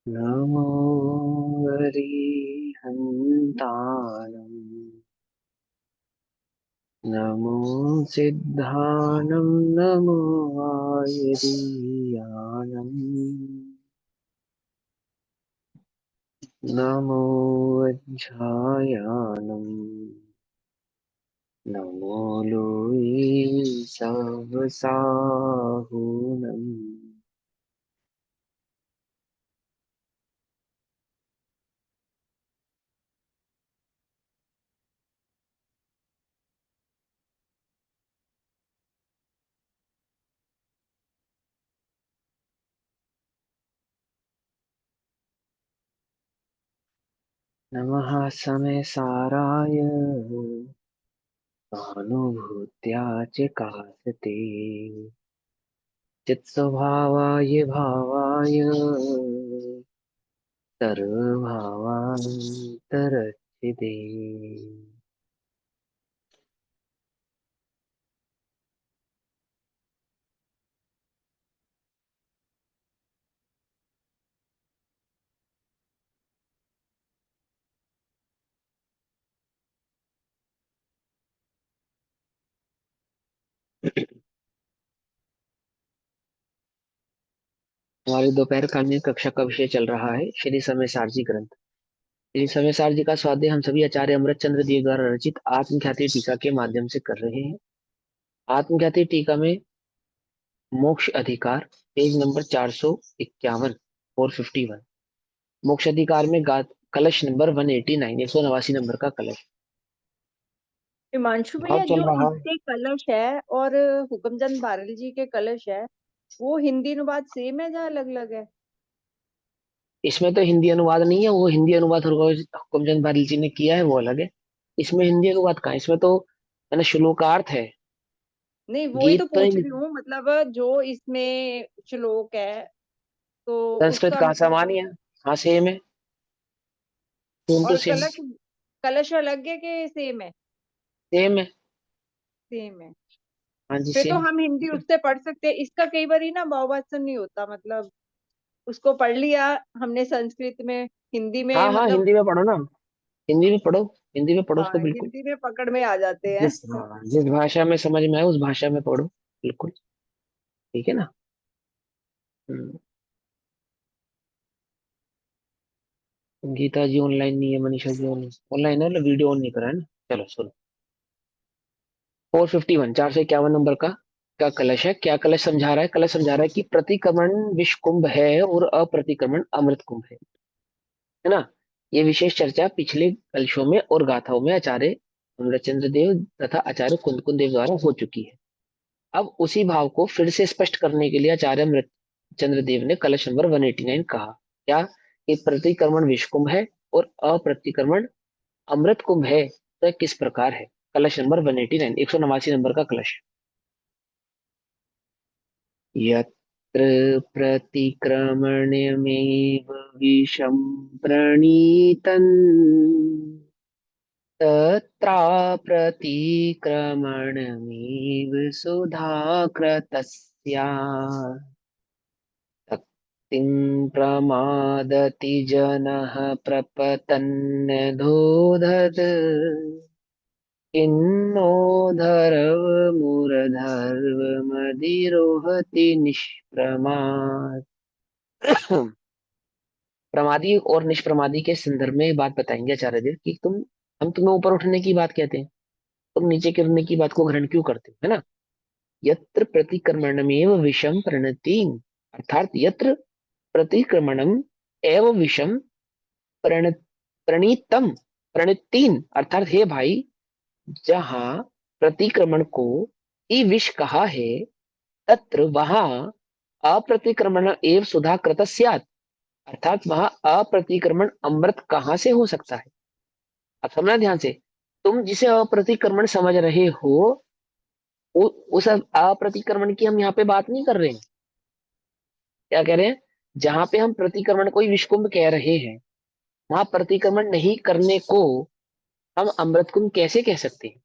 नमो हरिहन्ताणम् नमो सिद्धानं नमो आयरीयानम् नमो वज्रायानम् नमो लोई सवसाहुनम् नमः समय साराय सहानुभूत्या च कासते चित्स्वभावाय भावाय सर्वभावान्तरच्छिदे। हमारी दोपहर कालीन कक्षा का विषय चल रहा है श्री समय सारजी ग्रंथ। श्री समय सारजी का स्वाध्याय हम सभी आचार्य अमृत चंद्र देव द्वारा रचित आत्मख्याति टीका के माध्यम से कर रहे हैं। आत्मख्याति टीका में मोक्ष अधिकार पेज नंबर 451 451। मोक्ष अधिकार में कलश नंबर 189 189 नंबर का कलश हिमांशु भाव भैया, चल जो रहा है। इसके कलश है और हुक्मचंद बारल जी के कलश है, वो हिंदी अनुवाद सेम है या अलग अलग है? इसमें तो हिंदी अनुवाद नहीं है, वो हिंदी अनुवाद हुकुमचंद बारिल जी ने किया है, वो अलग है। इसमें हिंदी अनुवाद कहाँ है? इसमें तो है ना श्लोकार्थ है। नहीं, वो ही तो गीत तो पूछ नहीं। रही हूँ। मतलब जो इसमें श्लोक है तो संस्कृत उसका कहाँ मतलब। समान ही है। हाँ सेम है। सेम टू और सेम। कलश कलश अलग है कि सेम है? सेम है। सेम है। हाँ जी फिर तो सेम। हम हिंदी उससे पढ़ सकते हैं। इसका कई बार ही ना भाववाचन नहीं होता। मतलब उसको पढ़ लिया हमने संस्कृत में, हिंदी में हाँ हाँ मतलब। हिंदी में पढ़ो ना। हिंदी में पढ़ो। हिंदी में पढ़ो उसको हाँ, बिल्कुल। हिंदी में पकड़ में आ जाते हैं। जिस भाषा में समझ में आए उस भाषा में पढ़ो बिल्कुल। ठीक है ना। हम्म। गीता जी ऑनलाइन नहीं है, मनीषा जी ऑनलाइन है, मतलब वीडियो ऑन नहीं करा है ना। चलो सुनो। 451 451 नंबर का कलश है। क्या कलश समझा रहा है? कलश समझा रहा है कि प्रतिक्रमण विष कुंभ है और अप्रतिक्रमण अमृत कुंभ है ना। ये विशेष चर्चा पिछले कलशों में और गाथाओं में आचार्य अमृतचंद्र देव तथा आचार्य कुंद कुंद देव द्वारा हो चुकी है। अब उसी भाव को फिर से स्पष्ट करने के लिए आचार्य अमृतचंद्र देव ने कलश नंबर 189 कहा। क्या? कि प्रतिक्रमण विष कुंभ है और अप्रतिक्रमण अमृत कुंभ है, तो किस प्रकार है? कलश नंबर 189 189 नंबर का कलश। यत्र प्रतिक्रमण्यमेव विषं प्रणीतन् तत्राप्रतिक्रमणमेव सुधाकृतस्या तक्तिं प्रमादति जनः प्रपतन्नधोधत् किन्नो धर्ममूर्धर्वमधिरोहति निष्प्रमाद। प्रमादी और निष्प्रमादी के संदर्भ में ये बात बताएंगे आचार्य देव कि हम तुम्हें ऊपर उठने की बात कहते हैं, तुम नीचे गिरने की बात को ग्रहण क्यों करते हो, है ना। यत्र प्रतिक्रमणमेव विषम प्रणति, अर्थात यत्र प्रतिक्रमणम एव विषम प्रण प्रणीतम प्रणतीन, अर्थात हे भाई, जहां प्रतिक्रमण को ही विष कहा है, तत्र वहां अप्रतिक्रमण एव सुधा कृत स्यात्, अर्थात वहां अप्रतिक्रमण अमृत कहाँ से हो सकता है। अब समझना ध्यान से। तुम जिसे अप्रतिक्रमण समझ रहे हो, उस अप्रतिक्रमण की हम यहाँ पे बात नहीं कर रहे हैं। क्या कह रहे हैं? जहां पे हम प्रतिक्रमण को ही विषकुंभ कह रहे हैं, वहां प्रतिक्रमण नहीं करने को हम अमृत कुंभ कैसे कह सकते हैं?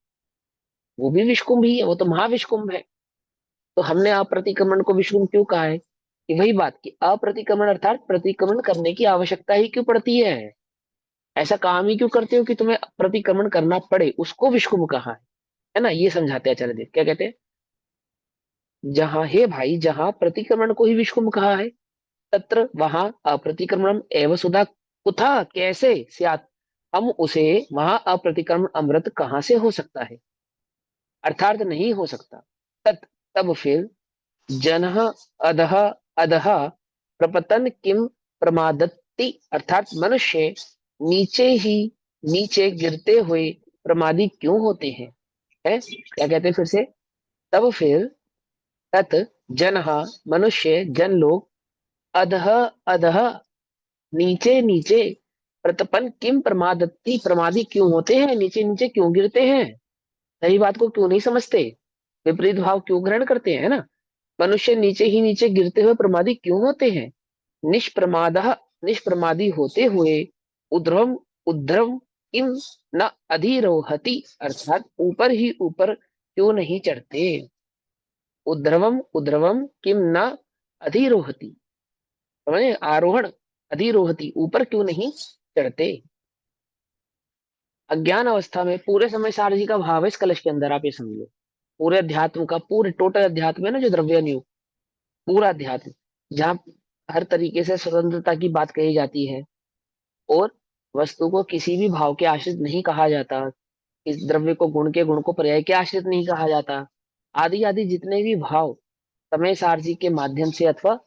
वो भी विषकुंभ ही है, वो तो महाविषकुंभ है। तो हमने अप्रतिक्रमण को विषकुंभ क्यों कहा है? कि वही बात कि अप्रतिक्रमण अर्थात प्रतिक्रमण करने की आवश्यकता ही क्यों पड़ती है, ऐसा काम ही क्यों करते हो कि तुम्हें प्रतिक्रमण करना पड़े, उसको विष्कुम कहा है ना। ये समझाते हैं आचार्य देव, क्या कहते हैं, जहां हे भाई, जहां प्रतिक्रमण को ही विष्कुम कहा है, तत्र वहां अप्रतिक्रमणम एवं सुधा कुथा कैसे स्यात्, हम उसे वहां अप्रतिक्रमण अमृत कहां से हो सकता है, अर्थात नहीं हो सकता। तत् तब फिर जनः अधः अधः प्रपतन किम प्रमादत्ति, अर्थात मनुष्य नीचे ही नीचे गिरते हुए प्रमादी क्यों होते हैं। है क्या कहते हैं फिर से, तब फिर तत् जनः मनुष्य जन लोग, अधः अधः नीचे नीचे, प्रतपन किम प्रमादत्ति प्रमादी क्यों होते हैं, नीचे नीचे क्यों गिरते हैं, सही बात को क्यों नहीं समझते, विपरीत भाव क्यों ग्रहण करते हैं, है ना। मनुष्य नीचे ही नीचे गिरते हुए प्रमादी क्यों होते हैं, निष्प्रमाद निष्प्रमादी होते हुए, उध्रव उध्रव किम न अधिरोहति, अर्थात ऊपर ही ऊपर क्यों नहीं चढ़ते, उध्रवम उध्रवम किम न अधिरोहति, समझे, आरोहण, अधिरोहति ऊपर क्यों नहीं चढ़ते। अज्ञान अवस्था में पूरे समय सारथी का भाव है इस कलश के अंदर, आप ये समझ लो, पूरे अध्यात्म का, पूरे टोटल अध्यात्म है ना जो द्रव्य योग, पूरा अध्यात्म, जहाँ हर तरीके से स्वतंत्रता की बात कही जाती है, और वस्तु को किसी भी भाव के आश्रित नहीं कहा जाता, इस द्रव्य को गुण के, गुण को पर्याय के आश्रित नहीं कहा जाता, आदि आदि जितने भी भाव समय सारथी के माध्यम से अथवा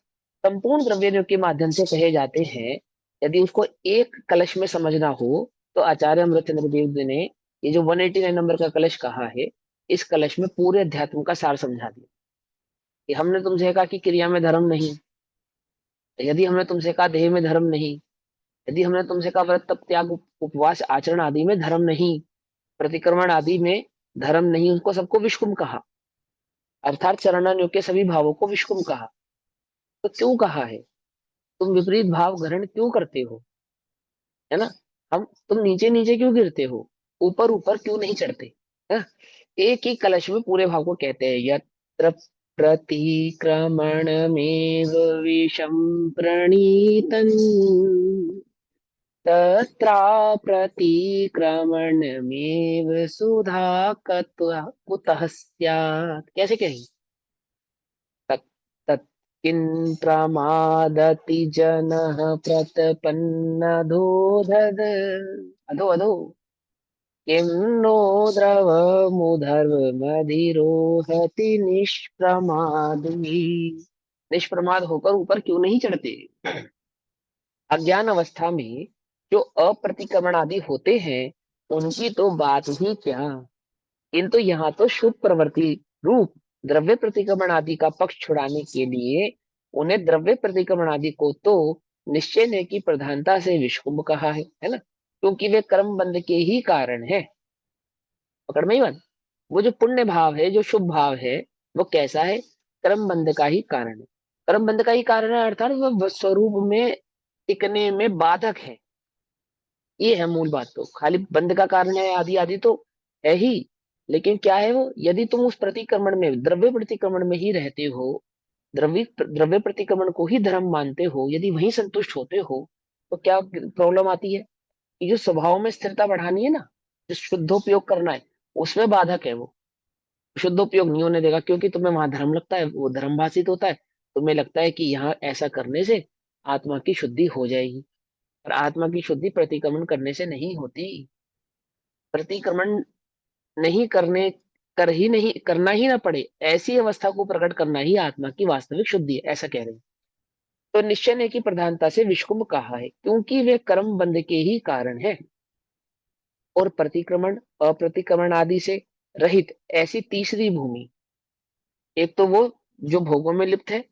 संपूर्ण द्रव्य के माध्यम से कहे जाते हैं, यदि उसको एक कलश में समझना हो, तो आचार्य अमृतचंद्र देव जी ने ये जो 189 नंबर का कलश कहा है, इस कलश में पूरे अध्यात्म का सार समझा दिया। कि हमने तुमसे कहा कि क्रिया में धर्म नहीं, यदि हमने तुमसे कहा देह में धर्म नहीं, यदि हमने तुमसे कहा व्रत तप त्याग उपवास आचरण आदि में धर्म नहीं, प्रतिक्रमण आदि में धर्म नहीं, उनको सबको विष्कुम कहा, अर्थात चरणान्यों के सभी भावों को विष्कुम कहा। तो क्यों कहा है, तुम विपरीत भाव ग्रहण क्यों करते हो, है ना, हम तुम नीचे नीचे क्यों गिरते हो, ऊपर ऊपर क्यों नहीं चढ़ते, है ना? एक ही कलश में पूरे भाव को कहते हैं, यत्र प्रतिक्रमणमेव विषम प्रणीतम् तत्राप्रतिक्रमणमेव सुधा कुतः स्यात्, कैसे कहेंगे, तत् तत् किं प्रमादति जनः प्रतपन्नधोधद, अधो अधो किं नो द्रवमुधर्वमधिरोहति निष्प्रमादी, निष्प्रमाद होकर ऊपर क्यों नहीं चढ़ते। अज्ञान अवस्था में जो अप्रतिक्रमण आदि होते हैं, उनकी तो बात ही क्या, किंतु यहाँ तो शुभ प्रवृत्ति रूप द्रव्य प्रतिक्रमण आदि का पक्ष छुड़ाने के लिए उन्हें द्रव्य प्रतिक्रमण आदि को तो निश्चय ने की प्रधानता से विष्कुंभ कहा है ना, क्योंकि वे कर्म बंध के ही कारण है। पकड़ में ही बात, वो जो पुण्य भाव है, जो शुभ भाव है, वो कैसा है, कर्म बंध का ही कारण है, कर्म बंध का ही कारण है, अर्थात वह स्वरूप में टिकने में बाधक है। ये है मूल बात, तो खाली बंध का कारण है आदि आदि तो है ही, लेकिन क्या है वो, यदि तुम उस प्रतिक्रमण में, द्रव्य प्रतिक्रमण में ही रहते हो, द्रव्य द्रव्य प्रतिक्रमण को ही धर्म मानते हो, यदि वहीं संतुष्ट होते हो, तो क्या प्रॉब्लम आती है कि जो स्वभाव में स्थिरता बढ़ानी है ना, जो शुद्धोपयोग करना है, उसमें बाधक है वो, शुद्धोपयोग नहीं होने देगा, क्योंकि तुम्हें वहां धर्म लगता है, वो धर्म भाषित होता है, तुम्हें लगता है कि यहाँ ऐसा करने से आत्मा की शुद्धि हो जाएगी, और आत्मा की शुद्धि प्रतिक्रमण करने से नहीं होती। प्रतिक्रमण नहीं करने, कर ही नहीं, करना ही ना पड़े, ऐसी अवस्था को प्रकट करना ही आत्मा की वास्तविक शुद्धि है, ऐसा कह रहे हैं। तो निश्चय ने की प्रधानता से विष्कुंभ कहा है, क्योंकि वे कर्म बंध के ही कारण है, और प्रतिक्रमण अप्रतिक्रमण आदि से रहित ऐसी तीसरी भूमि, एक तो वो जो भोगों में लिप्त है,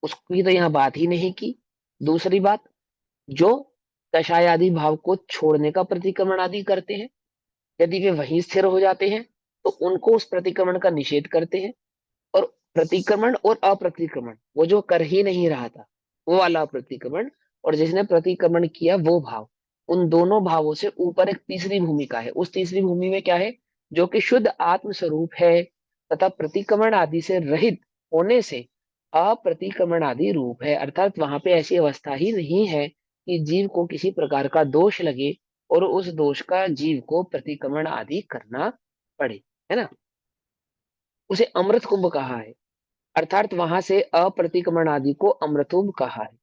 उसकी तो यहाँ बात ही नहीं की, दूसरी बात जो कषाय आदि भाव को छोड़ने का प्रतिक्रमण आदि करते हैं, यदि वे वहीं स्थिर हो जाते हैं, तो उनको उस प्रतिक्रमण का निषेध करते हैं, और प्रतिक्रमण और अप्रतिक्रमण, वो जो कर ही नहीं रहा था वो वाला अप्रतिक्रमण, और जिसने प्रतिक्रमण किया वो भाव, उन दोनों भावों से ऊपर एक तीसरी भूमिका है, उस तीसरी भूमि में क्या है, जो कि शुद्ध आत्म स्वरूप है, तथा प्रतिक्रमण आदि से रहित होने से अप्रतिक्रमण आदि रूप है, अर्थात वहां पे ऐसी अवस्था ही नहीं है कि जीव को किसी प्रकार का दोष लगे और उस दोष का जीव को प्रतिक्रमण आदि करना पड़े, है ना। उसे अमृत कुंभ कहा है, अर्थात वहां से अप्रतिक्रमण आदि को अमृतुंभ कहा है।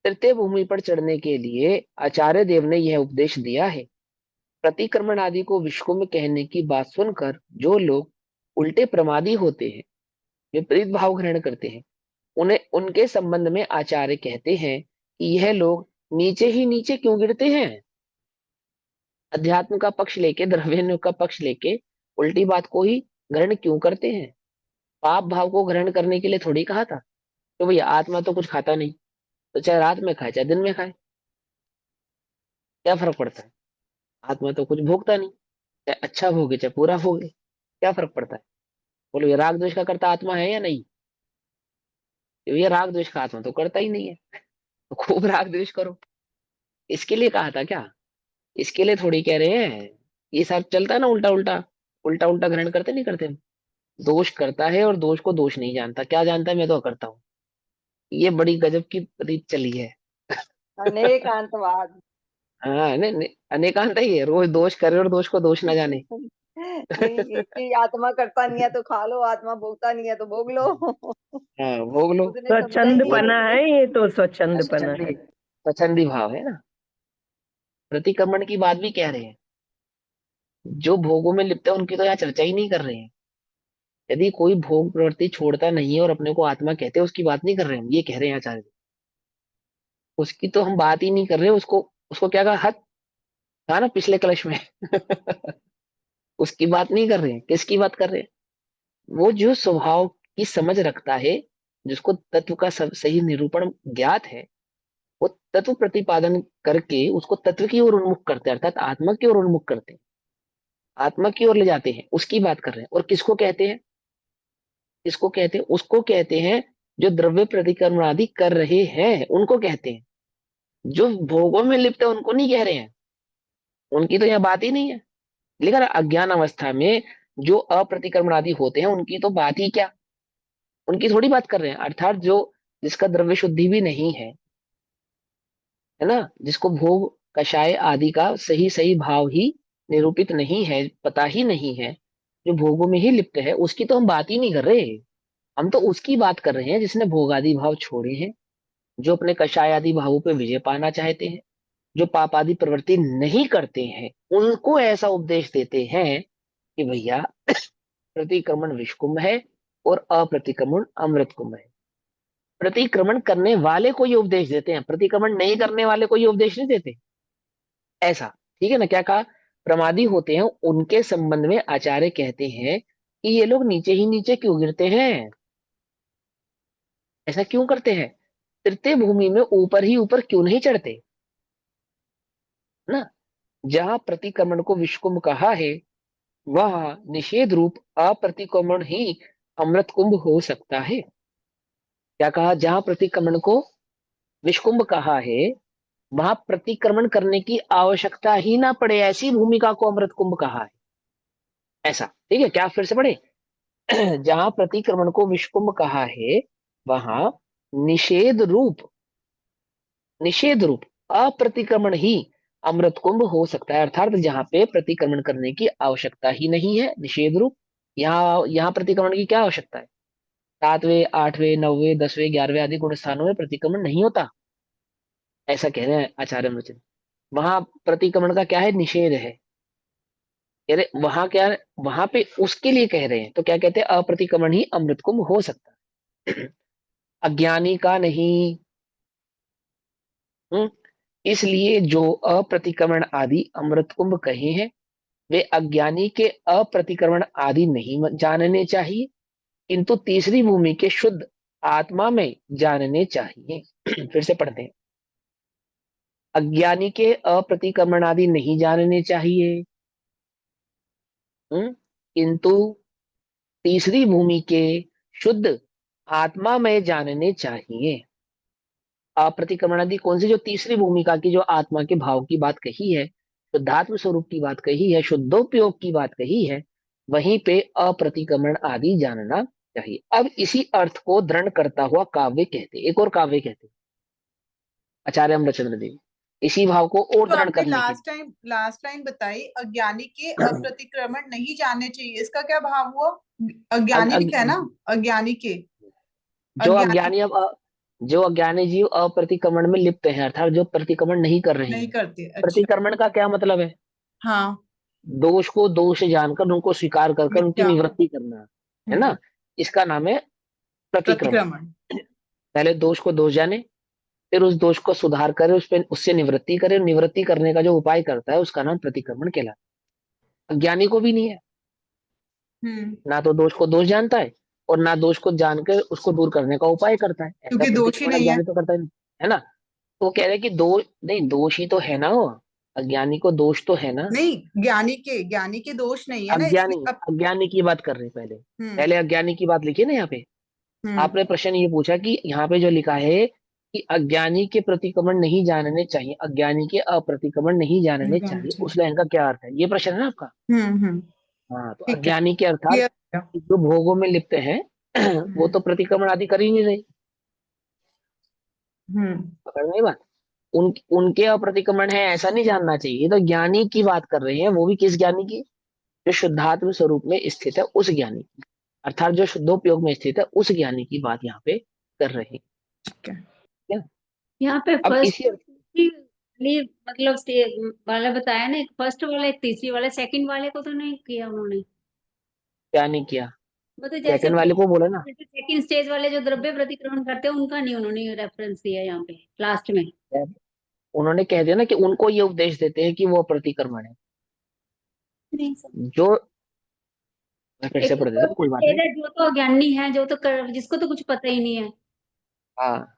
तृतीय भूमि पर चढ़ने के लिए आचार्य देव ने यह उपदेश दिया है। प्रतिक्रमण आदि को विष्कुंभ कहने की बात सुनकर जो लोग उल्टे प्रमादी होते हैं, विपरीत भाव ग्रहण करते हैं, उन्हें उनके संबंध में आचार्य कहते हैं कि यह लोग नीचे ही नीचे क्यों गिरते हैं। अध्यात्म का पक्ष लेके, द्रव्य का पक्ष लेके उल्टी बात को ही ग्रहण क्यों करते हैं। पाप भाव को ग्रहण करने के लिए थोड़ी कहा था। तो भैया आत्मा तो कुछ खाता नहीं, तो चाहे रात में खाए चाहे दिन में खाए, क्या फर्क पड़ता है। आत्मा तो कुछ भोगता नहीं, चाहे अच्छा भोगे चाहे पूरा भोगे, क्या फर्क पड़ता है। बोलो ये राग द्वेष का करता आत्मा है या नहीं। तो ये राग द्वेष का आत्मा तो करता ही नहीं है, तो खूब राग द्वेष करो। इसके लिए कहा था क्या, इसके लिए थोड़ी कह रहे हैं। ये सब चलता है ना उल्टा उल्टा, उल्टा उल्टा ग्रहण करते नहीं करते हम। दोष करता है और दोष को दोष नहीं जानता, क्या जानता है मैं तो करता हूँ। ये बड़ी गजब की रीत चली है। अनेकांतवाद। हाँ अनेकांत ही है, रोज दोष करे और दोष को दोष ना जाने। नहीं, कि आत्मा करता नहीं है तो खा लो, आत्मा भोगता नहीं है तो भोग लो। हाँ भोग लो। उसने समझा ही नहीं वो है तो स्वच्छंदपना है, ये तो स्वच्छंदपना स्वच्छंदी, है। स्वच्छंदी भाव है ना। प्रतिक्रमण की बात भी कह रहे हैं। जो भोगों में लिप्त है उनकी तो यहाँ चर्चा ही नहीं कर रहे हैं। यदि कोई भोग प्रवृत्ति छोड़ता नहीं है और अपने को आत्मा कहते हैं, उसकी बात नहीं कर रहे हैं हम, ये कह रहे हैं आचार्य। उसकी तो हम बात ही नहीं कर रहे, उसको उसको क्या कहा, हद था ना पिछले कलश में। उसकी बात नहीं कर रहे हैं, किसकी बात कर रहे हैं। वो जो स्वभाव की समझ रखता है, जिसको तत्व का सही निरूपण ज्ञात है, वो तत्व प्रतिपादन करके उसको तत्व की ओर उन्मुख करते हैं, अर्थात आत्मा की ओर उन्मुख करते हैं, आत्मा की ओर ले जाते हैं, उसकी बात कर रहे हैं। और किसको कहते हैं, किसको कहते हैं, उसको कहते हैं जो द्रव्य प्रतिक्रमण आदि कर रहे हैं उनको कहते हैं। जो भोगों में लिप्त है उनको नहीं कह रहे हैं, उनकी तो यह बात ही नहीं है। लेकिन अज्ञान अवस्था में जो अप्रतिक्रमण आदि होते हैं उनकी तो बात ही क्या, उनकी थोड़ी बात कर रहे हैं। अर्थात जो जिसका द्रव्य शुद्धि भी नहीं है ना, जिसको भोग कषाय आदि का सही सही भाव ही निरूपित नहीं है, पता ही नहीं है, जो भोगों में ही लिप्त है, उसकी तो हम बात ही नहीं कर रहे। हम तो उसकी बात कर रहे हैं जिसने भोग आदि भाव छोड़े हैं, जो अपने कषाय आदि भावों पे विजय पाना चाहते हैं, जो पाप आदि प्रवृत्ति नहीं करते हैं, उनको ऐसा उपदेश देते हैं कि भैया प्रतिक्रमण विषकुंभ है और अप्रतिक्रमण अमृत कुंभ है। प्रतिक्रमण करने वाले को ये उपदेश देते हैं, प्रतिक्रमण नहीं करने वाले को ये उपदेश नहीं देते। ऐसा ठीक है ना। क्या कहा, प्रमादी होते हैं उनके संबंध में आचार्य कहते हैं कि ये लोग नीचे ही नीचे क्यों गिरते हैं, ऐसा क्यों करते हैं, तृतीय भूमि में ऊपर ही ऊपर क्यों नहीं चढ़ते ना। जहां प्रतिक्रमण को विषकुंभ कहा है, वह निषेध रूप अप्रतिक्रमण ही अमृत कुंभ हो सकता है। क्या कहा, जहां प्रतिक्रमण को विषकुंभ कहा है, वहां प्रतिक्रमण करने की आवश्यकता ही ना पड़े, ऐसी भूमिका को अमृत कुंभ कहा है। ऐसा ठीक है क्या, फिर से पढ़े। जहां प्रतिक्रमण को विषकुंभ कहा है, वहां निषेध रूप, निषेध रूप अप्रतिक्रमण ही अमृत कुंभ हो सकता है। अर्थात जहां पे प्रतिक्रमण करने की आवश्यकता ही नहीं है, निषेध रूप, यहाँ यहाँ प्रतिक्रमण की क्या आवश्यकता है। सातवें आठवें नौवें 10वें 11वें आदि गुण स्थानों में प्रतिक्रमण नहीं होता, ऐसा कह रहे हैं आचार्य मुचन। वहां प्रतिक्रमण का क्या है, निषेध है। कह रहे वहां क्या है, वहां पे उसके लिए कह रहे हैं, तो क्या कहते हैं, अप्रतिक्रमण ही अमृत कुंभ हो सकता है। अज्ञानी का नहीं। हम्म इसलिए जो अप्रतिक्रमण आदि अमृत कुंभ कहे हैं, वे अज्ञानी के अप्रतिक्रमण आदि नहीं जानने चाहिए, किंतु तीसरी भूमि के शुद्ध आत्मा में जानने चाहिए। फिर से पढ़ते हैं। अज्ञानी के अप्रतिक्रमण आदि नहीं जानने चाहिए, किंतु तीसरी भूमि के शुद्ध आत्मा में जानने चाहिए। अप्रतिक्रमण आदि कौन सी, जो तीसरी भूमिका की, जो आत्मा के भाव की बात कही है, शुद्धात्म स्वरूप की बात कही है, शुद्धोपयोग की बात कही है, वहीं पे अप्रतिक्रमण आदि जानना चाहिए। अब इसी अर्थ को दृढ़ करता हुआ काव्य कहते हैं। एक और काव्य कहते हैं आचार्य अमरचंद्र देव, इसी भाव को और जो दृढ़ आपने करने के लास्ट टाइम बताई, अज्ञानी के लिए अप्रतिक्रमण नहीं जानने चाहिए, इसका क्या भाव हुआ? अग, अज्ञानी लिखा है ना, अग, अज्ञानी के, जो अज्ञानी अज्ञानी जो अज्ञानी जीव अप्रतिक्रमण में लिप्त हैं, अर्थात जो प्रतिक्रमण नहीं कर रहे नहीं हैं। करते। अच्छा। प्रतिक्रमण का क्या मतलब है? हाँ। दोष को दोष जानकर उनको स्वीकार कर कर उनकी मिथ्या। निवृत्ति करना, है ना? इसका नाम है प्रतिक्रमण। प्रतिक्रमण। पहले दोष को दोष जाने, फिर उस दोष को सुधार करे, उस पे उससे निवृत्ति करे, निवृत्ति करने का जो उपाय करता है उसका नाम प्रतिक्रमण कहलाता है। अज्ञानी को भी नहीं है, हम्म। ना तो दोष को दोष जानता है और ना दोष को जानकर उसको दूर करने का उपाय करता है। ऐसा क्योंकि दोष ही प्रतिक्रमण नहीं है। अज्ञानी तो करता ही नहीं, है ना? तो वो कह रहे हैं कि दो नहीं, दोष ही तो है ना वो, अज्ञानी को दोष तो है ना। नहीं, ज्ञानी के दोष नहीं है ना, अज्ञानी, इसलिए अब। अज्ञानी की बात कर रहे हैं पहले। हम्म। पहले अज्ञानी की बात लिखी ना यहाँ पे। हम्म। आपने प्रश्न ये पूछा कि यहाँ पे जो लिखा है कि अज्ञानी के प्रतिक्रमण नहीं जानने चाहिए, अज्ञानी के अप्रतिक्रमण नहीं जानने चाहिए, उस लाइन का क्या अर्थ है? ये प्रश्न है ना आपका। हम्म। हाँ, तो ठीक है, अज्ञानी के अर्थात क्लियर। जो भोगों में लिप्त हैं वो तो प्रतिक्रमण आदि कर ही नहीं रहे। हम्म। पकड़ में बात, उनके अप्रतिक्रमण है ऐसा नहीं जानना चाहिए। ये तो ज्ञानी की बात कर रहे हैं, वो भी किस ज्ञानी की? जो शुद्धात्म स्वरूप में स्थित है उस ज्ञानी की, अर्थात जो शुद्धोपयोग में स्थित है उस ज्ञानी की बात यहाँ पे कर रहे हैं। ठीक है। क्या? यहाँ पे अब फर्स्ट इसी मतलब वाला बताया ना, एक फर्स्ट वाला एक तीसरी वाला, सेकंड वाले को तो नहीं किया उन्होंने। क्या नहीं किया? मतलब जैसे सेकंड वाले को बोला ना, सेकंड स्टेज वाले जो द्रव्य प्रतिक्रमण करते हैं उनका नहीं उन्होंने रेफरेंस दिया यहाँ पे लास्ट में। उन्होंने कह दिया ना कि उनको ये उपदेश देते हैं कि वो प्रतिक्रमण है। नहीं सब। जो मैं फिर से एक तो पढ़ देता हूँ, फर्स्ट कोई बात स्टेज नहीं। है जो तो अज्ञानी है, जो तो जिसको तो कुछ पता ही नहीं है। हाँ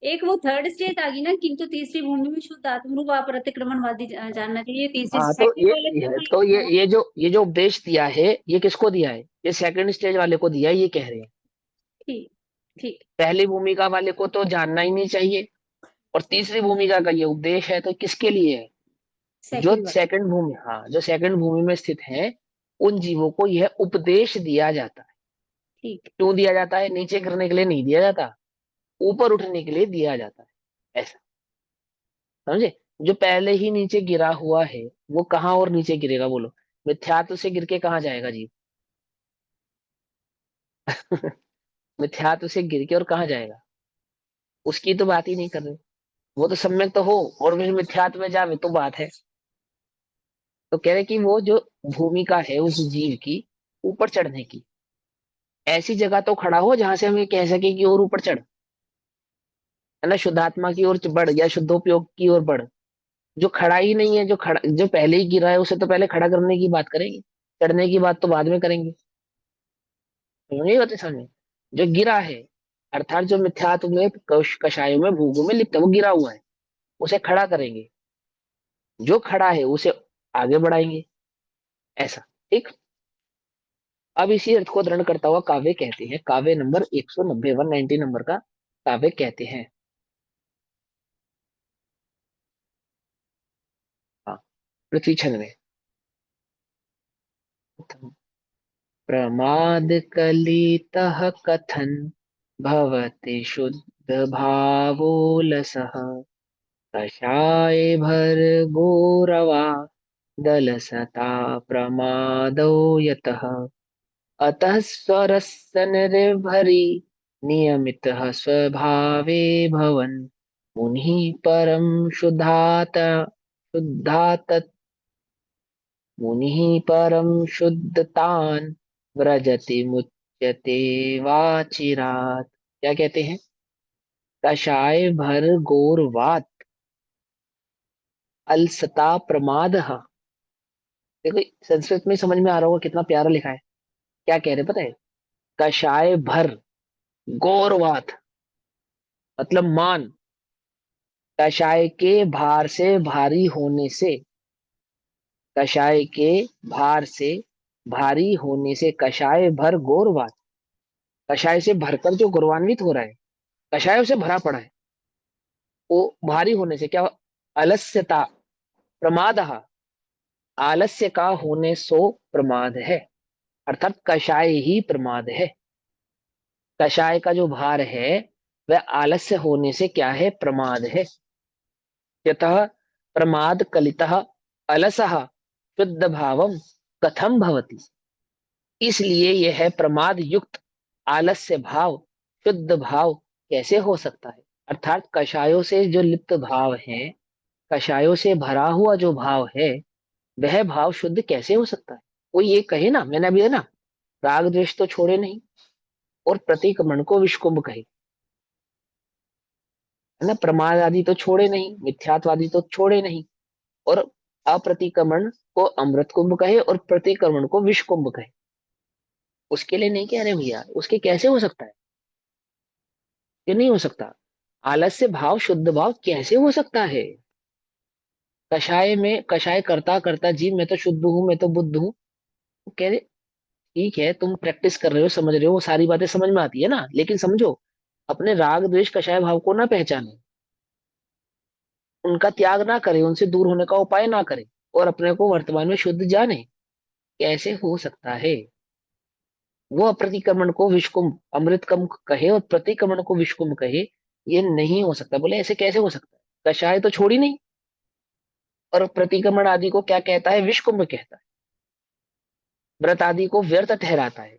एक वो थर्ड स्टेज आ गई ना, किंतु तीसरी भूमि में शुद्ध आत्मरूप अप्रतिक्रमणवादी जानना चाहिए। तीसरी हाँ, तो सेकंड वाले तो तो वही है। ये जो उपदेश दिया है ये किसको दिया है? ये सेकंड स्टेज वाले को दिया है, ये कह रहे हैं। ठीक। ठीक। पहली भूमिका वाले को तो जानना ही नहीं चाहिए, और तीसरी भूमिका का ये उपदेश है तो किसके लिए है? जो सेकंड वाले। सेकंड भूमि, हाँ, जो सेकंड भूमि में स्थित है उन जीवों को यह उपदेश दिया जाता है। ठीक। क्यों दिया जाता है? नीचे गिरने के लिए नहीं दिया जाता, ऊपर उठने के लिए दिया जाता है, ऐसा समझे? जो पहले ही नीचे गिरा हुआ है वो कहाँ और नीचे गिरेगा बोलो? मिथ्यात्व से गिर के कहाँ जाएगा जीव? मिथ्यात्व से गिर के और कहाँ जाएगा? उसकी तो बात ही नहीं कर रहे। वो तो सम्यक तो हो और फिर मिथ्यात्व में जावे तो बात है। तो कह रहे कि वो जो भूमिका है उस जीव की ऊपर चढ़ने की, ऐसी जगह तो खड़ा हो जहां से हम ये कह सके कि और ऊपर चढ़, है ना? शुद्धात्मा की ओर बढ़ या शुद्धोपयोग की ओर बढ़। जो खड़ा ही नहीं है, जो पहले ही गिरा है उसे तो पहले खड़ा करने की बात करेंगे, चढ़ने की बात तो बाद में करेंगे। नहीं होते समझ? जो गिरा है अर्थात जो मिथ्यात्व में कषायों में भूगों में लिप्त है वो गिरा हुआ है, उसे खड़ा करेंगे। जो खड़ा है उसे आगे बढ़ाएंगे, ऐसा। ठीक। अब इसी अर्थ को दृढ़ करता हुआ काव्य कहते हैं। काव्य नंबर 190, 190 नंबर का काव्य कहते हैं। हाँ, पृथ्वी छंद में प्रमाद कलितः कथन भवति शुद्ध भावोलसः कषाय भर गौरवा दलसता प्रमादो यतः अतः स्वरस्य निर्भरी नियमितः स्वभावे भवन् मुनिः परम शुद्धात मुनिः परम शुद्धतान् व्रजति मुच्यते वाचिरात्। क्या कहते हैं? कषाय भर गौरवात अलसता प्रमाद। देखो संस्कृत में समझ में आ रहा होगा कितना प्यारा लिखा है। क्या कह रहे पता है? कषाय भर गौरवात मतलब मान, कषाय के भार से भारी होने से, कषाय के भार से भारी होने से कषाय भर गौरवात, कषाय से भरकर जो गौरवान्वित हो रहा है, कषाय उसे भरा पड़ा है, वो भारी होने से क्या? अलस्यता प्रमाद, आलस्य का होने सो प्रमाद है, अर्थात कषाय ही प्रमाद है। कषाय का जो भार है वह आलस्य होने से क्या है, प्रमाद है। यतः प्रमाद कलितः अलसः शुद्ध भावम कथम भवति। इसलिए यह प्रमाद युक्त आलस्य भाव शुद्ध भाव कैसे हो सकता है। अर्थात कषायों से जो लिप्त भाव है, कषायों से भरा हुआ जो भाव है, वह भाव शुद्ध कैसे हो सकता है। कोई ये कहे ना, मैंने अभी है ना, राग द्वेष तो छोड़े नहीं और प्रतिक्रमण को विषकुंभ कहे, है ना, प्रमाद आदि तो छोड़े नहीं, मिथ्यात्वादी तो छोड़े नहीं, और अप्रतिक्रमण को अमृत कुंभ कहे और प्रतिक्रमण को विष कुंभ कहे। उसके लिए नहीं कह रहे भैया, उसके कैसे हो सकता है, ये नहीं हो सकता। आलस्य भाव शुद्ध भाव कैसे हो सकता है। कषाय में कषाय करता करता जीव मैं तो शुद्ध हूं, मैं तो बुद्ध हूं, वो कह रहे ठीक है तुम प्रैक्टिस कर रहे हो, समझ रहे हो, वो सारी बातें समझ में आती है ना, लेकिन समझो अपने राग द्वेष कषाय भाव को ना पहचाने, उनका त्याग ना करे, उनसे दूर होने का उपाय ना करे, और अपने को वर्तमान में शुद्ध जाने, कैसे हो सकता है। वो अप्रतिक्रमण को विषकुंभ अमृतकम कहे और प्रतिक्रमण को विषकुंभ कहे, ये नहीं हो सकता। बोले ऐसे कैसे हो सकता है, कषाय तो छोड़ी नहीं, और प्रतिक्रमण आदि को क्या कहता है, विषकुंभ कहता है। व्रत आदि को व्यर्थ ठहराता है।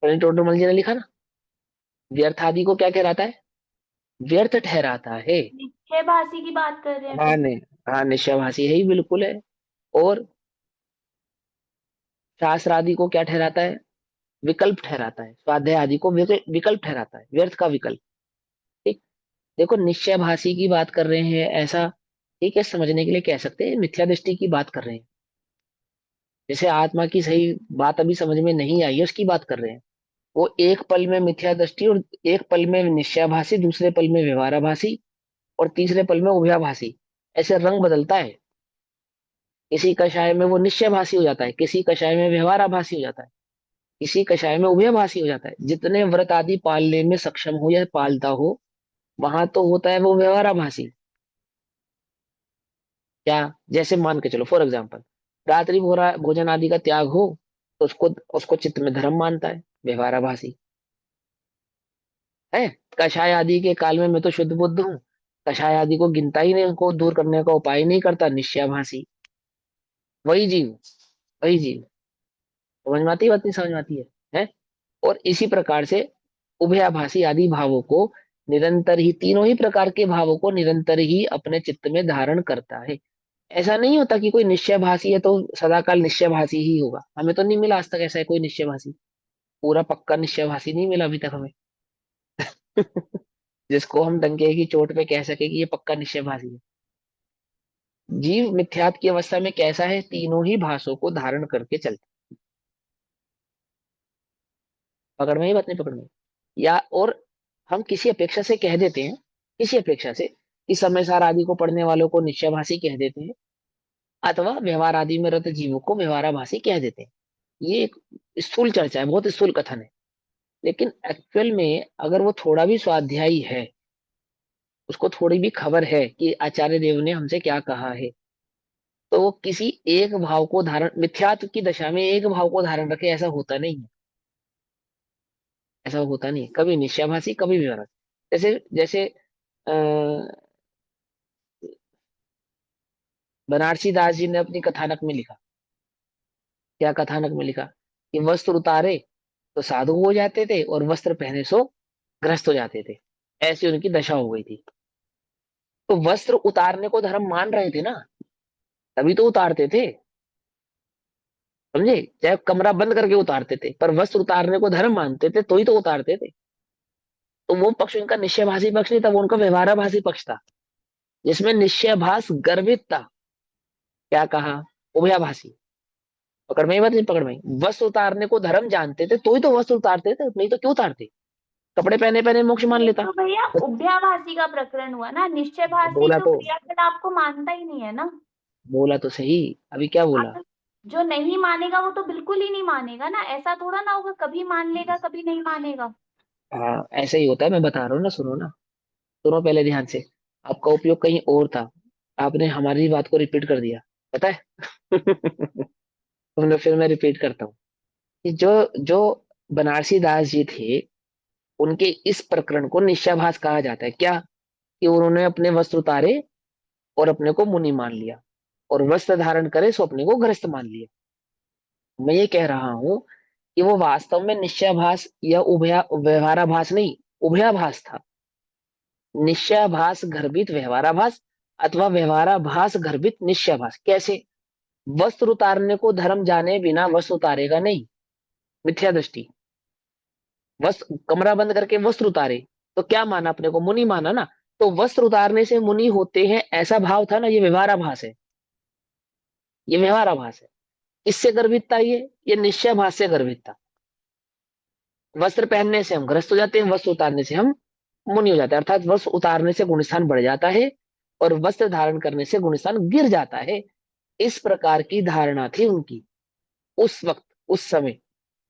टोटल जी ने लिखा ना, व्यर्थ आदि को क्या कहलाता है, व्यर्थ ठहराता है। निश्चयभाषी की बात कर रहे हैं हाँ फिर। नहीं, हाँ निश्चयभाषी है ही बिल्कुल है। और शास्त्र आदि को क्या ठहराता है, विकल्प ठहराता है। स्वाध्याय आदि को विकल्प ठहराता है, व्यर्थ का विकल्प। ठीक, देखो निश्चयभाषी की बात कर रहे हैं ऐसा, ठीक है, समझने के लिए कह सकते हैं मिथ्या दृष्टि की बात कर रहे हैं। जैसे आत्मा की सही बात अभी समझ में नहीं आई है उसकी बात कर रहे हैं। वो एक पल में मिथ्या दृष्टि, और एक पल में निश्चयभाषी, दूसरे पल में व्यवहाराभासी, और तीसरे पल में उभयाभासी, ऐसे रंग बदलता है। किसी कषाय में वो निश्चयभाषी हो जाता है, किसी कषाय में व्यवहाराभासी हो जाता है, किसी कषाय में उभयभाषी हो जाता है। जितने व्रत आदि पालने में सक्षम हो या पालता हो, वहां तो होता है वो व्यवहाराभासी। क्या, जैसे मान के चलो फॉर एग्जाम्पल, रात्रि भोजन आदि का त्याग हो तो उसको उसको चित्त में धर्म मानता है, व्यवहाराभासी है। कषाय आदि के काल में मैं तो शुद्ध बुद्ध हूँ, कषाय आदि को गिनता ही नहीं, उनको दूर करने का उपाय नहीं करता, निश्चयभाषी। वही जीव, वही जीव। समझ में आती है बात, नहीं समझ में आती है? और इसी प्रकार से उभयाभासी आदि भावों को निरंतर ही, तीनों ही प्रकार के भावों को निरंतर ही अपने चित्त में धारण करता है। ऐसा नहीं होता कि कोई निश्चयभाषी है तो सदाकाल निश्चयभाषी ही होगा। हमें तो नहीं मिला आज तक ऐसा है कोई निश्चयभाषी, पूरा पक्का निश्चयभाषी नहीं मिला अभी तक हमें। जिसको हम डंके की चोट पे कह सके कि ये पक्का निश्चयभाषी है। जीव मिथ्यात्व की अवस्था में कैसा है, तीनों ही भाषों को धारण करके चलता। पकड़ में ही बात, नहीं पकड़ में। या और हम किसी अपेक्षा से कह देते हैं, किसी अपेक्षा से कि समय सार आदि को पढ़ने वालों को निश्चयभाषी कह देते हैं, अथवा व्यवहार आदि में रत जीवों को व्यवहाराभासी कह देते हैं। ये एक स्थूल चर्चा है, बहुत स्थूल कथन है। लेकिन एक्चुअल में अगर वो थोड़ा भी स्वाध्यायी है, उसको थोड़ी भी खबर है कि आचार्य देव ने हमसे क्या कहा है, तो वो किसी एक भाव को धारण, मिथ्यात्व की दशा में एक भाव को धारण रखे, ऐसा होता नहीं है। ऐसा होता नहीं, कभी निश्चयभाषी कभी व्यवहार। जैसे जैसे अ, बनारसी दास जी ने अपनी कथानक में लिखा, क्या कथानक में लिखा, कि वस्त्र उतारे तो साधु हो जाते थे और वस्त्र पहने सो ग्रस्त हो जाते थे, ऐसी उनकी दशा हो गई थी। तो वस्त्र उतारने को धर्म मान रहे थे ना, तभी तो उतारते थे, समझे, चाहे कमरा बंद करके उतारते थे, पर वस्त्र उतारने को धर्म मानते थे तो ही तो उतारते थे। तो वो पक्ष उनका निश्चयभाषी पक्ष नहीं था, वो उनका व्यवहाराभासी पक्ष था, जिसमें निश्चयभास गर्भित था। क्या कहा, उभयाभासी। पकड़ में ही बात, नहीं पकड़ में ही। वस्त्र उतारने को धर्म जानते थे तो ही तो वस्त्र उतारते थे, नहीं तो क्यों उतारते। कपड़े पहने पहने मोक्ष मान ये लेता। तो भैया उभयाभासी का प्रकरण हुआ ना, निश्चयभासी बोला तो तो, क्रियाकलाप को मानता ही नहीं है ना। बोला तो सही, अभी क्या बोला। अब जो नहीं मानेगा वो तो बिल्कुल ही नहीं मानेगा ना, ऐसा थोड़ा ना होगा कभी मान लेगा कभी नहीं मानेगा। हाँ ऐसे ही होता है, मैं बता रहा हूँ ना, सुनो ना, सुनो पहले ध्यान से। आपका उपयोग कहीं और था, आपने हमारी बात को रिपीट कर दिया, पता है। तो फिर मैं रिपीट करता हूँ कि जो जो बनारसी दास जी थे, उनके इस प्रकरण को निश्चयाभास कहा जाता है। क्या? कि उन्होंने अपने वस्त्र उतारे और अपने को मुनि मान लिया, और वस्त्र धारण करे सो अपने को गृहस्थ मान लिया। मैं ये कह रहा हूं कि वो वास्तव में निश्चयाभास या व्यवहाराभास नहीं, उभयाभास था। निश्चयाभास गर्भित व्यवहाराभास अथवा व्यवहाराभास गर्भित निश्चयाभास। कैसे? वस्त्र उतारने को धर्म जाने बिना वस्त्र उतारेगा नहीं, मिथ्या दृष्टि। वस्त्र, कमरा बंद करके वस्त्र उतारे तो क्या माना? अपने को मुनि माना ना। तो वस्त्र उतारने से मुनि होते हैं ऐसा भाव था ना, ये व्यवहाराभास है, ये व्यवहाराभास है। इससे गर्भित था ये निश्चयाभास से गर्भित था। वस्त्र पहनने से हम ग्रस्त हो जाते हैं, वस्त्र उतारने से हम मुनि हो जाते हैं। अर्थात वस्त्र उतारने से गुणस्थान बढ़ जाता है और वस्त्र धारण करने से गुणस्थान गिर जाता है। इस प्रकार की धारणा थी उनकी उस वक्त, उस समय,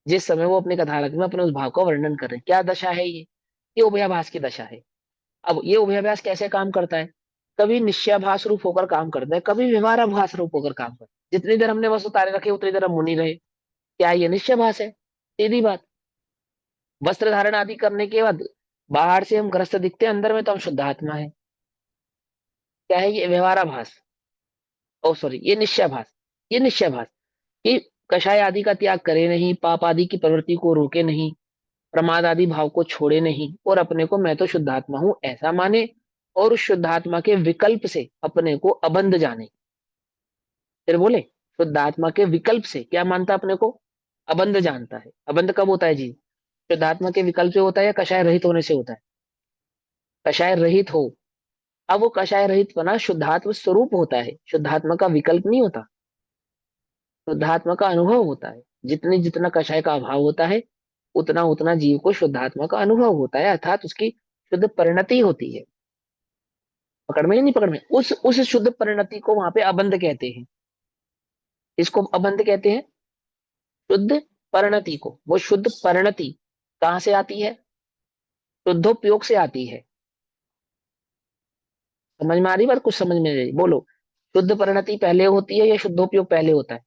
जिस समय वो अपने कथानक में अपने उस भाव का वर्णन कर रहे हैं। क्या दशा है ये उभयाभास की दशा है। अब ये उभयाभास कैसे काम करता है? कभी निश्चयाभास रूप होकर काम करता है, कभी व्यवहाराभास रूप होकर काम करता है। जितनी देर हमने वस्त्र उतारे रखे उतनी देर हम मुनि रहे। क्या ये निश्चयाभास है? सीधी बात। वस्त्र धारण आदि करने के बाद बाहर से हम ग्रस्त दिखते हैं, अंदर में तो हम शुद्ध आत्मा है। क्या है ये? व्यवहाराभास। ओ सॉरी, ये निश्चयाभास। ये निश्चयाभास कि कषाय आदि का त्याग करे नहीं, पाप आदि की प्रवृत्ति को रोके नहीं, प्रमाद आदि भाव को छोड़े नहीं, और अपने को मैं तो शुद्धात्मा हूं ऐसा माने, और उस शुद्धात्मा के विकल्प से अपने को अबंध जाने। फिर बोले, शुद्धात्मा के विकल्प से क्या मानता? अपने को अबंध जानता है। अबंध कब होता है जी? शुद्धात्मा के विकल्प से होता है या कषाय रहित होने से होता है? कषाय रहित हो। अब वो कषाय रहित बना शुद्धात्म स्वरूप होता है, शुद्धात्मा का विकल्प नहीं होता, शुद्धात्मा का अनुभव होता है। जितने जितना कषाय का अभाव होता है उतना उतना जीव को शुद्धात्मा का अनुभव होता है, अर्थात उसकी शुद्ध परिणति होती है। पकड़ में या नहीं पकड़ में? उस शुद्ध परिणति को वहां पे अबंध कहते हैं। इसको अबंध कहते हैं, शुद्ध परिणति को। वो शुद्ध परिणति कहां से आती है? शुद्धोपयोग से आती है। समझ में आ रही बात? कुछ समझ में नहीं बोलो। शुद्ध परिणति पहले होती है या शुद्धोपयोग पहले होता है?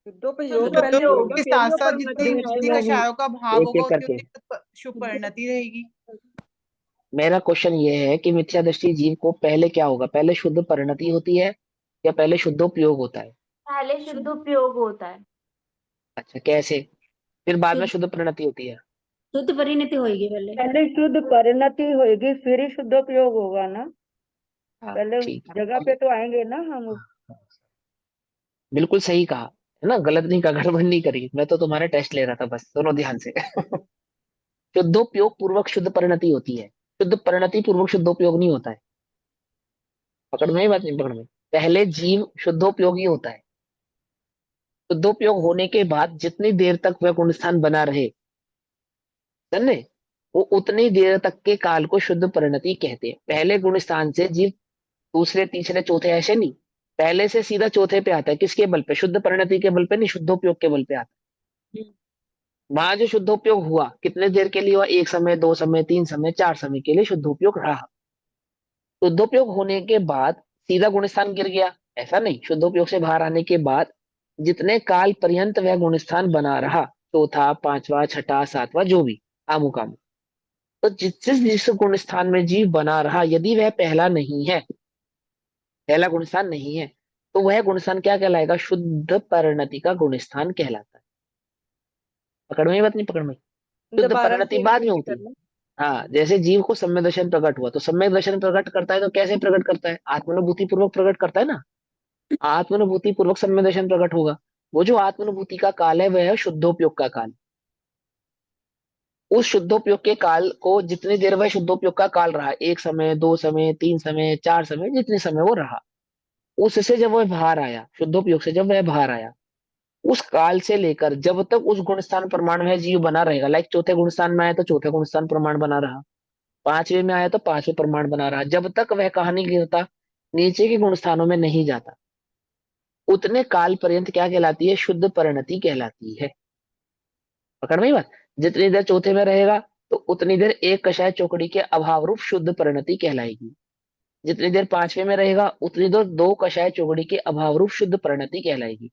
शुद्धोपयोग तो पहले होगा, के फिर साथ वो साथ परिणति जितनी आएगी। कषायों का भाव एक होगा एक उतनी करके। उतनी शुभ परिणति रहेगी। मेरा क्वेश्चन ये है कि मिथ्या दृष्टि जीव को पहले क्या होगा? पहले शुद्ध परिणति होती है या पहले शुद्धोपयोग होता है? पहले शुद्ध उपयोग होता है। अच्छा, कैसे? फिर बाद में शुद्ध शुद्ध परिणति होती है? शुद्ध परिणति होगी पहले। पहले शुद्ध परिणति होगी, फिर ही शुद्धोपयोग होगा ना। हाँ, पहले ठीक जगह है। पे तो आएंगे ना हम। बिल्कुल सही कहा है ना, गलत नहीं कहा, गड़बड़ नहीं करी। मैं तो तुम्हारे टेस्ट ले रहा था बस, दोनों ध्यान से। शुद्धोपयोग पूर्वक शुद्ध परिणति होती है, शुद्ध परिणति पूर्वक शुद्धोपयोग नहीं होता है। पकड़ में? बात नहीं पकड़ में? पहले जीव शुद्धोपयोगी होता है, शुद्धोपयोग होने के बाद जितनी देर तक वह गुणस्थान बना रहे, समझे, वो उतनी देर तक के काल को शुद्ध परिणति कहते हैं। पहले गुणस्थान से जीव दूसरे तीसरे चौथे ऐसे नहीं, पहले से सीधा चौथे पे आता है। किसके बल पे? शुद्ध परिणति के बल पे नहीं, शुद्धोपयोग के बल पे आता है। वहां जो शुद्धोपयोग हुआ कितने देर के लिए हुआ? एक समय, दो समय, तीन समय, चार समय के लिए शुद्धोपयोग रहा। शुद्धोपयोग होने के बाद सीधा गुणस्थान गिर गया, ऐसा नहीं। शुद्धोपयोग से बाहर आने के बाद जितने काल पर्यंत वह गुणस्थान बना रहा, चौथा, पांचवा, छठा, सातवां, जो भी आमू कामू, तो जिस गुणस्थान में जीव बना रहा, यदि वह पहला नहीं है, पहला गुणस्थान नहीं है, तो वह गुणस्थान क्या कहलाएगा? शुद्ध परिणति का गुणस्थान कहलाता है। पकड़ में? बात नहीं पकड़ में? शुद्ध दोबारा परिणति से बाद में repeat होती है। करना। हाँ, जैसे जीव को सम्यक दर्शन प्रकट हुआ, तो सम्यक दर्शन प्रकट करता है तो कैसे प्रकट करता है? आत्मानुभूति पूर्वक प्रकट करता है ना। आत्मानुभूति पूर्वक सम्यक दर्शन प्रकट होगा। वो जो आत्मानुभूति का काल है वह है शुद्धोपयोग का काल। उस शुद्धोपयोग के काल को जितनी देर वह शुद्धोपयोग का काल रहा, एक समय, दो समय, तीन समय, चार समय, जितने समय वो रहा, उससे जब वह बाहर आया, शुद्धोपयोग से जब वह बाहर आया, उस काल से लेकर जब तक उस गुणस्थान प्रमाण में जीव बना रहेगा, लाइक चौथे गुणस्थान में आया तो चौथे गुणस्थान प्रमाण बना रहा, पांचवे में आया तो पांचवें प्रमाण बना रहा, जब तक वह कहानी गिरता नीचे के गुण स्थानों में नहीं जाता, उतने काल पर्यंत क्या कहलाती है? शुद्ध परिणति कहलाती है। पकड़ में ही बात? जितनी देर चौथे में रहेगा तो उतनी देर एक कषाय चौकड़ी के अभाव रूप शुद्ध परिणति कहलाएगी। जितनी देर पांचवे में रहेगा उतनी देर दो कषाय चौकड़ी के अभाव रूप शुद्ध परिणति कहलाएगी।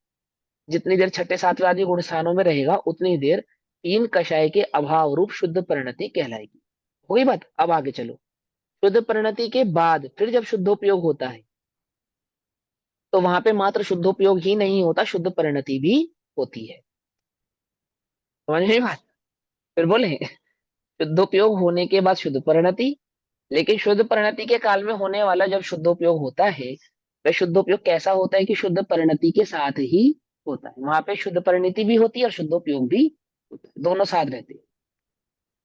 जितनी देर छठे सातवें आदि गुण स्थानों में रहेगा उतनी देर तीन कषाय के अभाव रूप शुद्ध परिणति कहलाएगी। हो गई बात। अब आगे चलो। शुद्ध परिणति के बाद फिर जब शुद्धोपयोग होता है तो वहां पे मात्र शुद्धोपयोग ही नहीं होता, शुद्ध परिणति भी होती है। समझ में बात? फिर बोले शुद्धोपयोग होने के बाद शुद्ध परिणति, लेकिन शुद्ध परिणति के काल में होने वाला जब शुद्धोपयोग होता है वह शुद्धोपयोग कैसा होता है कि शुद्ध परिणति के साथ ही होता है। वहां पे शुद्ध परिणति भी होती है और शुद्धोपयोग भी होता है, दोनों साथ रहते हैं,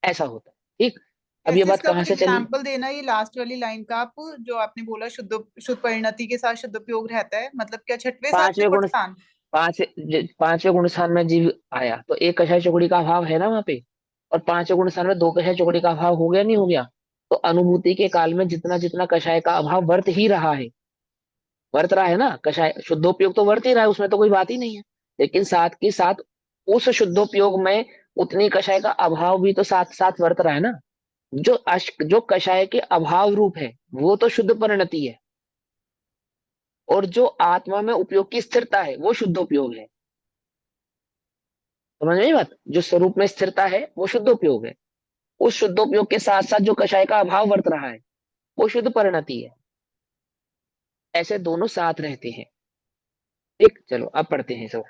ऐसा होता है। ठीक, अब ये ऐसे बात इसका कहाँ से चली? एग्जाम्पल देना, ये लास्ट वाली लाइन का, आप जो आपने बोला शुद्ध परिणति के साथ शुद्धोपयोग रहता है, मतलब क्या छठवें सातवें पांचवें गुण गुण, स्थान? पांचवें गुण स्थान में जीव आया तो एक कषाय चौकड़ी का अभाव है ना वहां पे, और पांचवें गुण स्थान में दो कषाय चौकड़ी का अभाव हो गया नहीं हो गया? तो अनुभूति के काल में जितना जितना कषाय का अभाव वर्त ही रहा है, वर्त रहा है ना कषाय, शुद्धोपयोग तो वर्त ही रहा है, उसमें तो कोई बात ही नहीं है। लेकिन साथ के साथ उस शुद्धोपयोग में उतनी कषाय का अभाव भी तो साथ साथ वर्त रहा है ना। जो कषाय के अभाव रूप है वो तो शुद्ध परिणति है, और जो आत्मा में उपयोग की स्थिरता है वो शुद्धोपयोग है। समझ में आई बात? जो स्वरूप में स्थिरता है वो शुद्धोपयोग है, उस शुद्धोपयोग के साथ साथ जो कषाय का अभाव वर्त रहा है वो शुद्ध परिणति है। ऐसे दोनों साथ रहते हैं। ठीक, चलो अब पढ़ते हैं सब।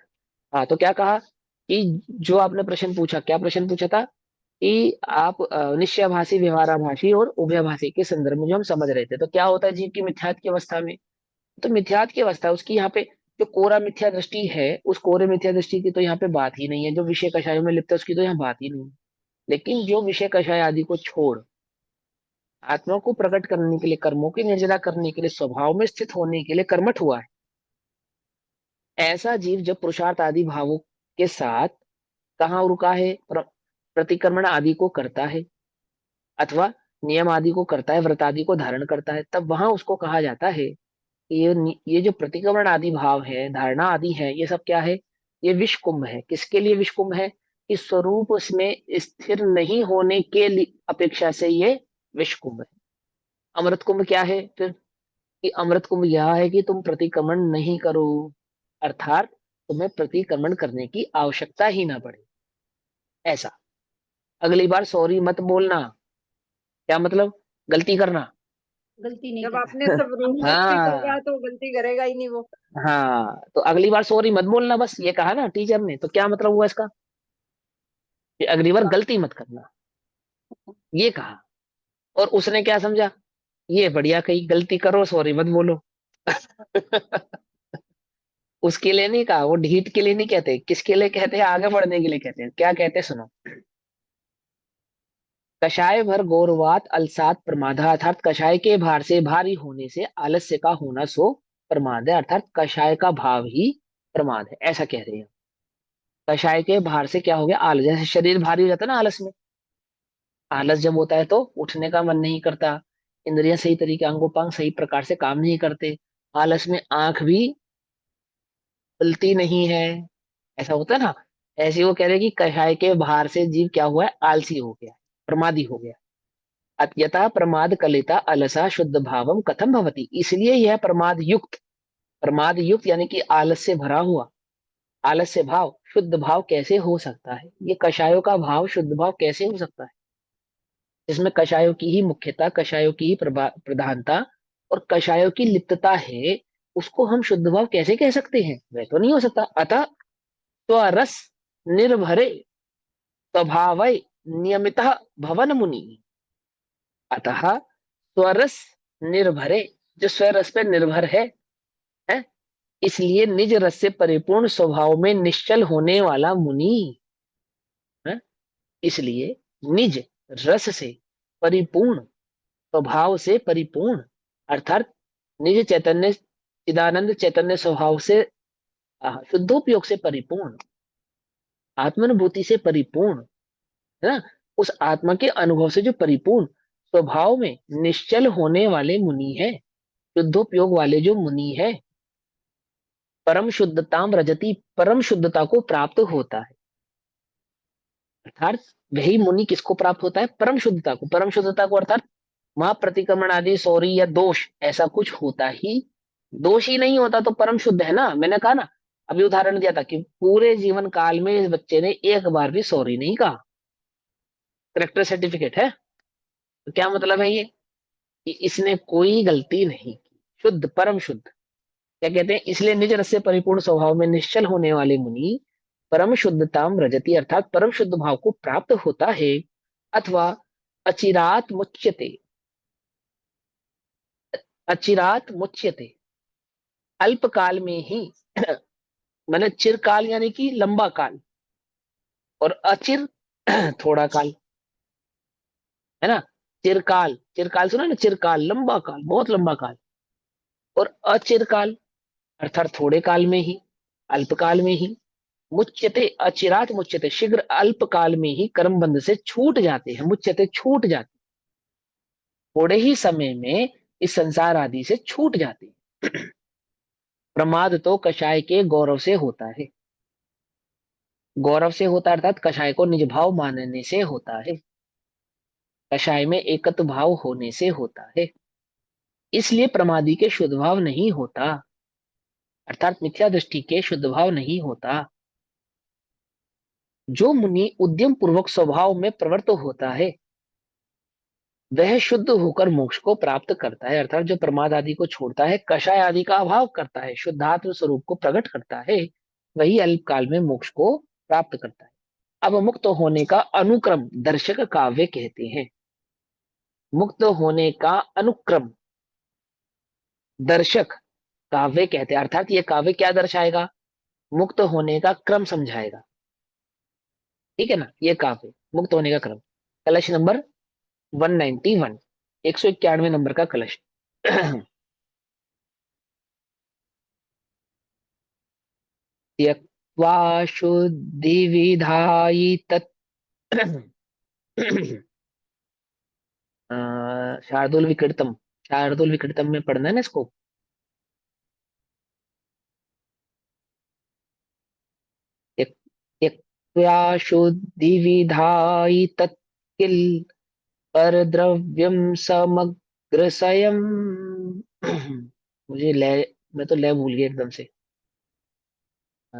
हाँ, तो क्या कहा कि जो आपने प्रश्न पूछा, क्या प्रश्न पूछा था कि आप निश्चयभाषी, व्यवहाराभाषी और उभयभाषी के संदर्भ में जो हम समझ रहे थे, तो क्या होता है जीव की मिथ्यात्व की अवस्था में? तो मिथ्यात्व की अवस्था उसकी यहाँ पे जो कोरा मिथ्या दृष्टि है, उस कोरे मिथ्या दृष्टि की तो यहाँ पे बात ही नहीं है। जो विषय कषायों में लिप्त है उसकी तो यहाँ बात ही नहीं है। लेकिन जो विषय कषाय आदि को छोड़ आत्मा को प्रकट करने के लिए, कर्मों की निर्जरा करने के लिए, स्वभाव में स्थित होने के लिए कर्मठ हुआ है, ऐसा जीव जब पुरुषार्थ आदि भावों के साथ कहाँ रुका है, प्रतिक्रमण आदि को करता है अथवा नियम आदि को करता है, व्रत आदि को धारण करता है, तब वहां उसको कहा जाता है कि ये जो प्रतिक्रमण आदि भाव है, धारणा आदि है, ये सब क्या है? ये विष कुंभ है। किसके लिए विष कुंभ है? कि स्वरूप उसमें स्थिर नहीं होने के लिए अपेक्षा से ये विष कुंभ है। अमृत कुंभ क्या है फिर? कि अमृत कुंभ यह है कि तुम प्रतिक्रमण नहीं करो, अर्थात तुम्हें प्रतिक्रमण करने की आवश्यकता ही ना पड़े, ऐसा। अगली बार सॉरी मत बोलना, क्या मतलब? गलती करना। गलती नहीं जब करना। आपने सब रूल में स्थित होगा हाँ तो गलती करेगा ही नहीं वो। हाँ, तो अगली बार सॉरी मत बोलना, बस ये कहा ना टीचर ने, तो क्या मतलब हुआ इसका? कि अगली बार गलती मत करना, ये कहा। और उसने क्या समझा? ये बढ़िया कही, गलती करो सॉरी मत बोलो। उसके लिए नहीं कहा, वो ढीठ के लिए नहीं कहते, किसके लिए कहते हैं? आगे बढ़ने के लिए कहते हैं। क्या कहते हैं सुनो। कषाय भर गौरवात अलसात प्रमादा, अर्थात कषाय के भार से भारी होने से आलस्य का होना सो प्रमाद है, अर्थात कषाय का भाव ही प्रमाद है, ऐसा कह रहे हैं। कषाय के भार से क्या हो गया? आलस। जैसे शरीर भारी हो जाता है ना आलस में, आलस जब होता है तो उठने का मन नहीं करता, इंद्रियां सही तरीके, अंगोपांग सही प्रकार से काम नहीं करते, आलस में आंख भी खुलती नहीं है, ऐसा होता है ना। ऐसे वो कह रहे हैं कि कषाय के भार से जीव क्या हुआ है? आलसी हो गया, प्रमादी हो गया। यथा प्रमाद कलिता अलसा शुद्ध भावम कथम भवति, इसलिए यह प्रमाद युक्त यानी कि आलस से भरा हुआ, आलस से भाव शुद्ध भाव कैसे हो सकता है? ये कषायों का भाव शुद्ध भाव कैसे हो सकता है, जिसमें कषायों की ही मुख्यता, कषायों की ही प्रधानता और कषायों की लिप्तता है, उसको हम शुद्ध भाव कैसे कह सकते हैं? वह तो नहीं हो सकता। अतः स्वरस निर्भरे स्वभाव नियमित भवन मुनि, अतः स्वरस निर्भरे, जो स्वरस पे निर्भर है, इसलिए निज रस से परिपूर्ण स्वभाव में निश्चल होने वाला मुनि है, इसलिए निज रस से परिपूर्ण, स्वभाव से परिपूर्ण, अर्थात निज चैतन्य चिदानंद चैतन्य स्वभाव से शुद्धोपयोग से परिपूर्ण, आत्मानुभूति से परिपूर्ण, है ना, उस आत्मा के अनुभव से जो परिपूर्ण स्वभाव में निश्चल होने वाले मुनि है, शुद्धोपयोग वाले जो मुनि है, परम शुद्धताम रजती, परम शुद्धता को प्राप्त होता है। अर्थात वही मुनि किसको प्राप्त होता है? परम शुद्धता को। परम शुद्धता को अर्थात वहां प्रतिक्रमण आदि सौरी या दोष ऐसा कुछ होता ही, दोष ही नहीं होता तो परम शुद्ध है ना। मैंने कहा ना, अभी उदाहरण दिया था कि पूरे जीवन काल में इस बच्चे ने एक बार भी सॉरी नहीं कहा, करेक्टर सर्टिफिकेट है। तो क्या मतलब है ये कि इसने कोई गलती नहीं की, शुद्ध परम शुद्ध। क्या कहते हैं, इसलिए निज रस से परिपूर्ण स्वभाव में निश्चल होने वाले मुनि परम शुद्धताम रजति, अर्थात परम शुद्ध भाव को प्राप्त होता है, अथवा अचिरात मुच्यते, अचिरात मुच्यते, अल्प काल में ही मैंने चिरकाल यानी कि लंबा काल, और अचिर थोड़ा काल, है ना। चिरकाल, चिरकाल सुना ना, चिरकाल लंबा काल, बहुत लंबा काल, और अचिरकाल अर्थात थोड़े काल में ही, अल्पकाल में ही। मुच्यते अचिरात मुच्यते, शीघ्र अल्पकाल में ही कर्म बंध से छूट जाते हैं, मुच्यते छूट जाते, थोड़े ही समय में इस संसार आदि से छूट जाते हैं। प्रमाद तो कषाय के गौरव से होता है, गौरव से होता है अर्थात कषाय को निज भाव मानने से होता है, कषाय में एकत्व भाव होने से होता है। इसलिए प्रमादी के शुद्ध भाव नहीं होता, अर्थात मिथ्या दृष्टि के शुद्ध भाव नहीं होता। जो मुनि उद्यम पूर्वक स्वभाव में प्रवृत्त होता है वह शुद्ध होकर मोक्ष को प्राप्त करता है, अर्थात जो प्रमाद आदि को छोड़ता है, कषाय आदि का अभाव करता है, शुद्धात्म स्वरूप को प्रकट करता है, वही अल्प काल में मोक्ष को प्राप्त करता है। अब मुक्त होने का अनुक्रम दर्शक काव्य कहते हैं। मुक्त होने का अनुक्रम दर्शक काव्य कहते हैं, अर्थात ये काव्य क्या दर्शाएगा, मुक्त होने का क्रम समझाएगा। ठीक है ना, ये काव्य मुक्त होने का क्रम। कलश नंबर 191, 191 नंबर का कलश। त्यक्त्वा शुद्धि विधायि तत् शार्दुल विकृतम, शार्दुल विकृतम में पढ़ना है ना इसको। त्यक्त्वा शुद्धि विधायि तत् किल पर द्रव्यम समग्र स्वयं। मुझे ले, मैं तो ले भूल गया एकदम से। अ,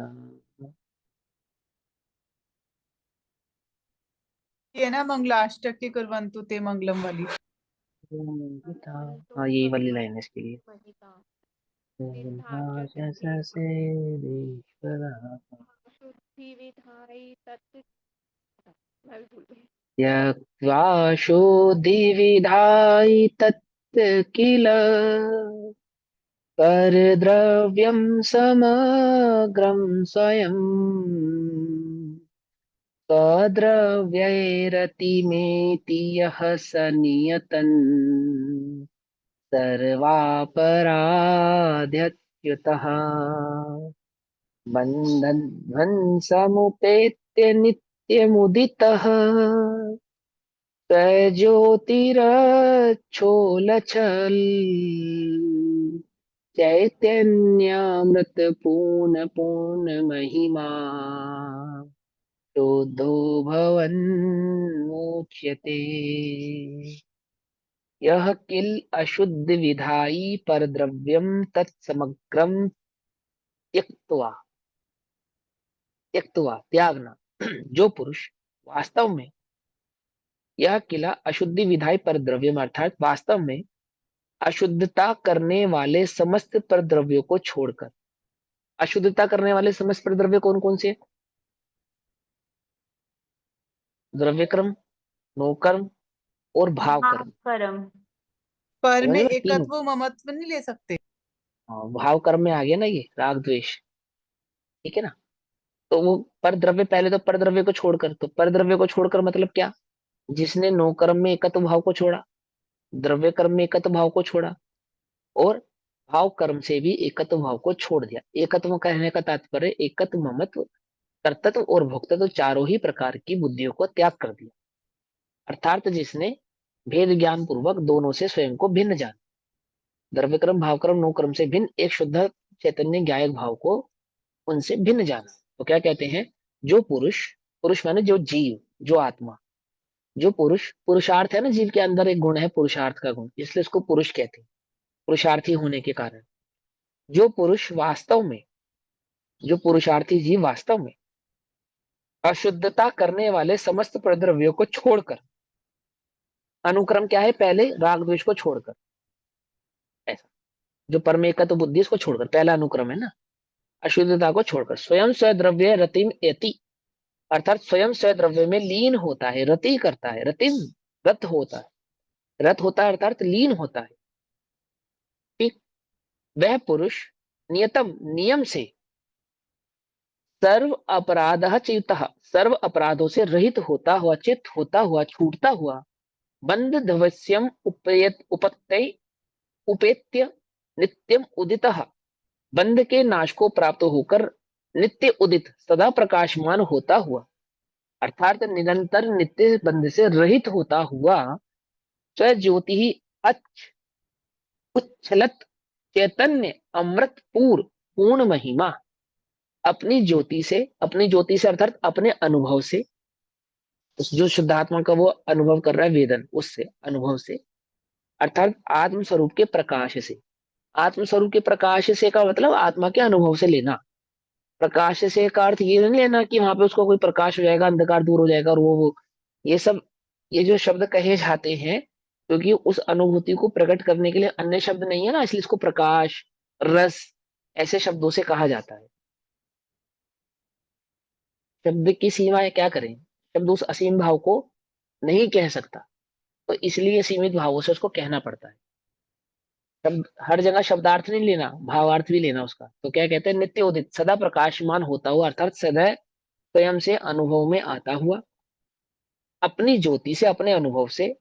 ये ना मंगलाष्टक के कुर्वन्तु ते मंगलम वाली। हाँ यही वाली लाइन है इसके लिए। वही था। शुद्धि विधाई तत्, मैं भी भूल गई। त्यक्त्वा शुद्धिविधायि तत् किल परद्रव्यं समग्रं स्वयं, सद्रव्यैरतिमेति यः स नियतन् सर्वापराध्यच्युतः, बन्धध्वंसमुपेत्य नित्यमुदितः, प्रज्योतिरच्छोलच्छल चैतन्यामृत पूर्ण पूर्ण महिमा, शुद्धो भवन् मोच्यते। यह किल अशुद्ध विधायी परद्रव्यम तत्समग्रम त्यक्त्वा, त्यक्त्वा त्यागना, जो पुरुष वास्तव में यह किला अशुद्धि विधायी परद्रव्यम अर्थात वास्तव में अशुद्धता करने वाले समस्त परद्रव्यों को छोड़कर, अशुद्धता करने वाले समस्त परद्रव्य कौन कौन से, द्रव्य कर्म, नोकर्म और भाव कर्म। कर्म। पर समझ में रहे हो? तीनों। एकत्व ममत्व नहीं ले सकते। हाँ, भाव कर्म में आ गया ना ये राग द्वेष, ठीक है ना। तो वो पर द्रव्य, पहले तो पर द्रव्य को छोड़कर, तो पर द्रव्य को छोड़कर मतलब क्या, जिसने नो कर्म में एकत्व भाव को छोड़ा, द्रव्य कर्म में एकत्व भाव को छोड़ा, और भाव कर्म से भी एकत्व भाव को छोड़ दिया। एकत्व कहने का तात्पर्य एकत्व ममत्व कर्तत्व और भोक्तत्व चारों ही प्रकार की बुद्धियों को त्याग कर दिया, अर्थात जिसने भेद ज्ञान पूर्वक दोनों से स्वयं को भिन्न जान, द्रव्य कर्म भाव कर्म नो कर्म से भिन्न एक शुद्ध चैतन्य ज्ञायक भाव को उनसे भिन्न जाना। तो क्या कहते हैं, जो पुरुष, पुरुष माने जो जीव, जो आत्मा, जो पुरुष, पुरुषार्थ है ना, जीव के अंदर एक गुण है पुरुषार्थ का गुण, इसलिए उसको पुरुष कहते हैं, पुरुषार्थी होने के कारण। जो पुरुष वास्तव में जो पुरुषार्थी जीव वास्तव में अशुद्धता करने वाले समस्त प्रद्रव्यों को छोड़कर, अनुक्रम क्या है, पहले राग द्वेष को छोड़कर, ऐसा जो परमेकत्व बुद्धि इसको छोड़कर, पहला अनुक्रम है ना, अशुद्धता को छोड़कर स्वयं स्वद्रव्य रतिम यति, अर्थात स्वयं स्वद्रव्य में लीन होता है, रति करता है, रतिम रत होता है, रत होता है अर्थात लीन होता है। ठीक, वह पुरुष नियतम नियम से सर्व अपराध च्युत, सर्व अपराधों से रहित होता हुआ, चित होता हुआ, छूटता हुआ, बंध धवस्यम उपत्य उपेत्य नित्यम उदित, बंध के नाश को प्राप्त होकर नित्य उदित सदा प्रकाशमान होता हुआ, अर्थात निरंतर नित्य बंध से रहित होता हुआ, स्वज्योति ही उच्छलत चैतन्य अमृत पूर्ण महिमा, अपनी ज्योति से अर्थात अपने अनुभव से, जो शुद्धात्मा का वो अनुभव कर रहा है वेदन, उससे अनुभव से, अर्थात आत्म स्वरूप के प्रकाश से, आत्म स्वरूप के प्रकाश से का मतलब आत्मा के अनुभव से लेना। प्रकाश से का अर्थ ये नहीं लेना कि वहां पे उसको कोई प्रकाश हो जाएगा, अंधकार दूर हो जाएगा और वो ये सब, ये जो शब्द कहे जाते हैं क्योंकि उस अनुभूति को प्रकट करने के लिए अन्य शब्द नहीं है ना, इसलिए इसको प्रकाश, रस ऐसे शब्दों से कहा जाता है। शब्द की सीमा है, क्या करें, शब्द उस असीम भाव को नहीं कह सकता, तो इसलिए सीमित भावों से उसको कहना पड़ता है। शब्द हर जगह शब्दार्थ नहीं लेना, भावार्थ भी लेना उसका। तो क्या कहते हैं, नित्य उदित सदा प्रकाशमान होता हुआ, अर्थात सदा स्वयं से अनुभव में आता हुआ, अपनी ज्योति से, अपने अनुभव से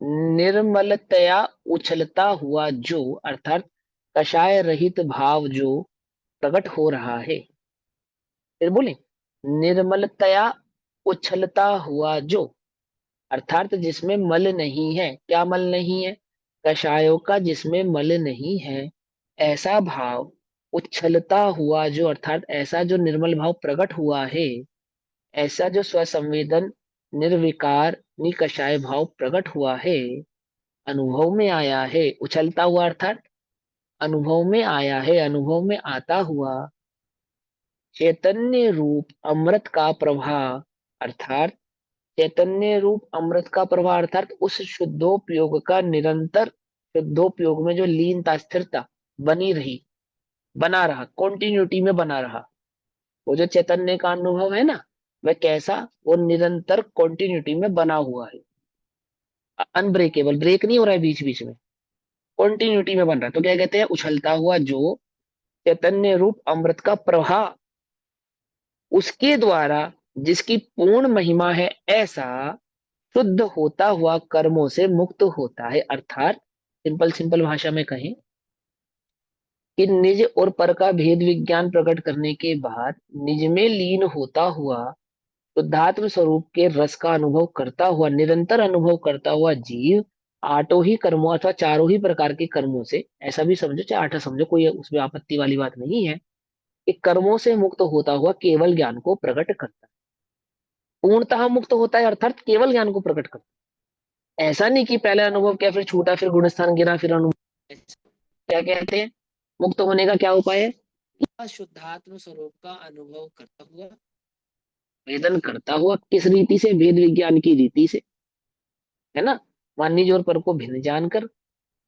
निर्मलतया उछलता हुआ जो, अर्थात कषाय रहित भाव जो प्रकट हो रहा है। फिर बोले, निर्मलतया उछलता हुआ जो, अर्थात जिसमें मल नहीं है। क्या मल नहीं है, कषायों का जिसमें मल नहीं है, ऐसा भाव उच्छलता हुआ जो, अर्थात ऐसा जो निर्मल भाव प्रकट हुआ है, ऐसा जो स्वसंवेदन निर्विकार निकषाय भाव प्रकट हुआ है, अनुभव में आया है। उछलता हुआ अर्थात अनुभव में आया है, अनुभव में आता हुआ चैतन्य रूप अमृत का प्रवाह, अर्थात चैतन्य रूप अमृत का प्रवाह, अर्थात उस शुद्धोपयोग का निरंतर, शुद्धोपयोग में जो लीनता स्थिरता बनी रही, बना रहा, कॉन्टिन्यूटी में बना रहा, वो जो चैतन्य का अनुभव है ना, वह कैसा, वो निरंतर कॉन्टिन्यूटी में बना हुआ है, अनब्रेकेबल, ब्रेक नहीं हो रहा है बीच बीच में, कॉन्टिन्यूटी में बन रहा है। तो क्या कहते हैं, उछलता हुआ जो चैतन्य रूप अमृत का प्रवाह, उसके द्वारा जिसकी पूर्ण महिमा है, ऐसा शुद्ध होता हुआ कर्मों से मुक्त होता है। अर्थात सिंपल सिंपल भाषा में कहें कि निज और पर का भेद विज्ञान प्रकट करने के बाद निज में लीन होता हुआ शुद्धात्म स्वरूप के रस का अनुभव करता हुआ, निरंतर अनुभव करता हुआ जीव आठों ही कर्मों अथवा चारों ही प्रकार के कर्मों से, ऐसा भी समझो चाहे आठा समझो, कोई उसमें आपत्ति वाली बात नहीं है, कि कर्मों से मुक्त होता हुआ केवल ज्ञान को प्रकट करता है, पूर्णतः मुक्त होता है, अर्थात केवल ज्ञान को प्रकट करता है। ऐसा नहीं कि पहले अनुभव किया फिर छूटा, फिर गुणस्थान गिरा, फिर अनुभव। क्या कहते हैं, मुक्त होने का क्या उपाय है, शुद्धात्म स्वरूप का अनुभव करता हुआ, वेदन करता हुआ, किस रीति से, वेद विज्ञान की रीति से, है ना, मान निज और पर को भिन्न जानकर,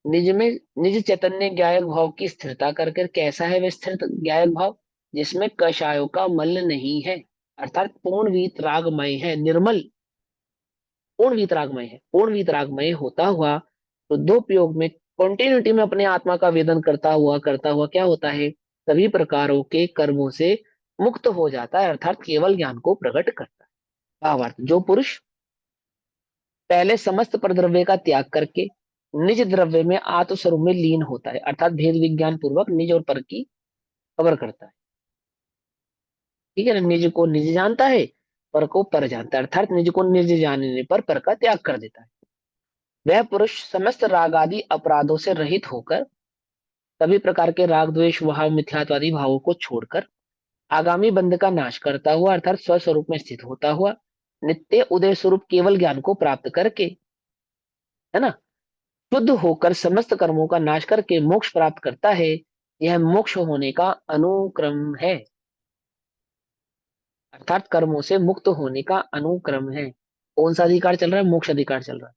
निज में निज चैतन्य ज्ञायक भाव की स्थिरता कर कर, कैसा है वह स्थिर ज्ञायक भाव, जिसमें कषायों का मल नहीं है, अर्थात पूर्ण वीतरागमय है, निर्मल पूर्ण वीतरागमय है, पूर्ण वीतरागमय होता हुआ शुद्धोपयोग में कॉन्टिन्यूटी में अपने आत्मा का वेदन करता हुआ क्या होता है, सभी प्रकारों के कर्मों से मुक्त हो जाता है, अर्थात केवल ज्ञान को प्रकट करता है। भावार्थ, जो पुरुष पहले समस्त परद्रव्य का त्याग करके निज द्रव्य में आत्म स्वरूप में लीन होता है, अर्थात भेद विज्ञान पूर्वक निज और पर की खबर करता है, ठीक है ना, निज को निज जानता है, पर को पर जानता है, अर्थात निज को निज जानने पर का त्याग कर देता है। वह पुरुष समस्त राग आदि अपराधों से रहित होकर, सभी प्रकार के राग द्वेष भाव मिथ्यात्वादी भावों को छोड़कर, आगामी बंध का नाश करता हुआ, अर्थात स्वस्वरूप में स्थित होता हुआ, नित्य उदय स्वरूप केवल ज्ञान को प्राप्त करके, है ना, शुद्ध होकर समस्त कर्मों का नाश करके मोक्ष प्राप्त करता है। यह मोक्ष होने का अनुक्रम है। अर्थात कर्मों से मुक्त होने का अनुक्रम है। कौन सा अधिकार चल रहा है? मोक्ष अधिकार चल रहा है।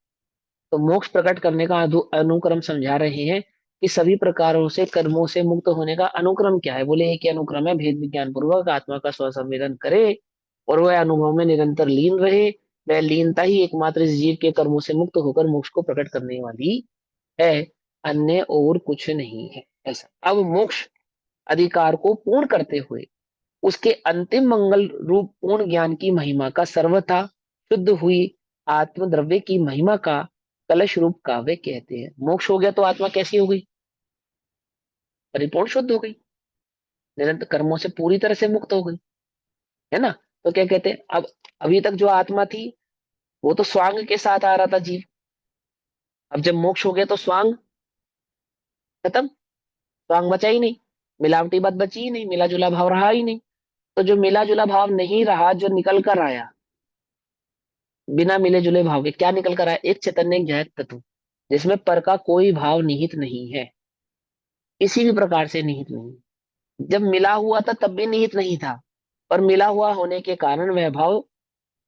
तो मोक्ष प्रकट करने का अनुक्रम समझा रहे हैं कि सभी प्रकारों से कर्मों से मुक्त होने का अनुक्रम क्या है। बोले एक ही अनुक्रम है, भेद विज्ञान पूर्वक आत्मा का स्वसंवेदन करे और वह अनुभव में निरंतर लीन रहे। वह लीनता ही एकमात्र इस जीव के कर्मों से मुक्त होकर मोक्ष को प्रकट करने वाली है, अन्य और कुछ नहीं है। ऐसा अब मोक्ष अधिकार को पूर्ण करते हुए उसके अंतिम मंगल रूप पूर्ण ज्ञान की महिमा का सर्वथा शुद्ध हुई आत्म द्रव्य की महिमा का कलश रूप काव्य कहते हैं। मोक्ष हो गया तो आत्मा कैसी हो गई? परिपूर्ण शुद्ध हो गई, निरंतर कर्मों से पूरी तरह से मुक्त हो गई, है ना। तो क्या कहते हैं, अब अभी तक जो आत्मा थी वो तो स्वांग के साथ आ रहा था जीव। अब जब मोक्ष हो गया तो स्वांग खत्म, स्वांग बचा ही नहीं, मिलावटी बात बची ही नहीं, मिला जुला भाव रहा ही नहीं। तो जो मिला जुला भाव नहीं रहा, जो निकल कर आया बिना मिले जुले भाव के, क्या निकल कर आया? एक चैतन्य ज्ञात तत्व जिसमें पर का कोई भाव निहित नहीं है, किसी भी प्रकार से निहित नहीं। जब मिला हुआ था तब भी निहित नहीं था, पर मिला हुआ होने के कारण वह भाव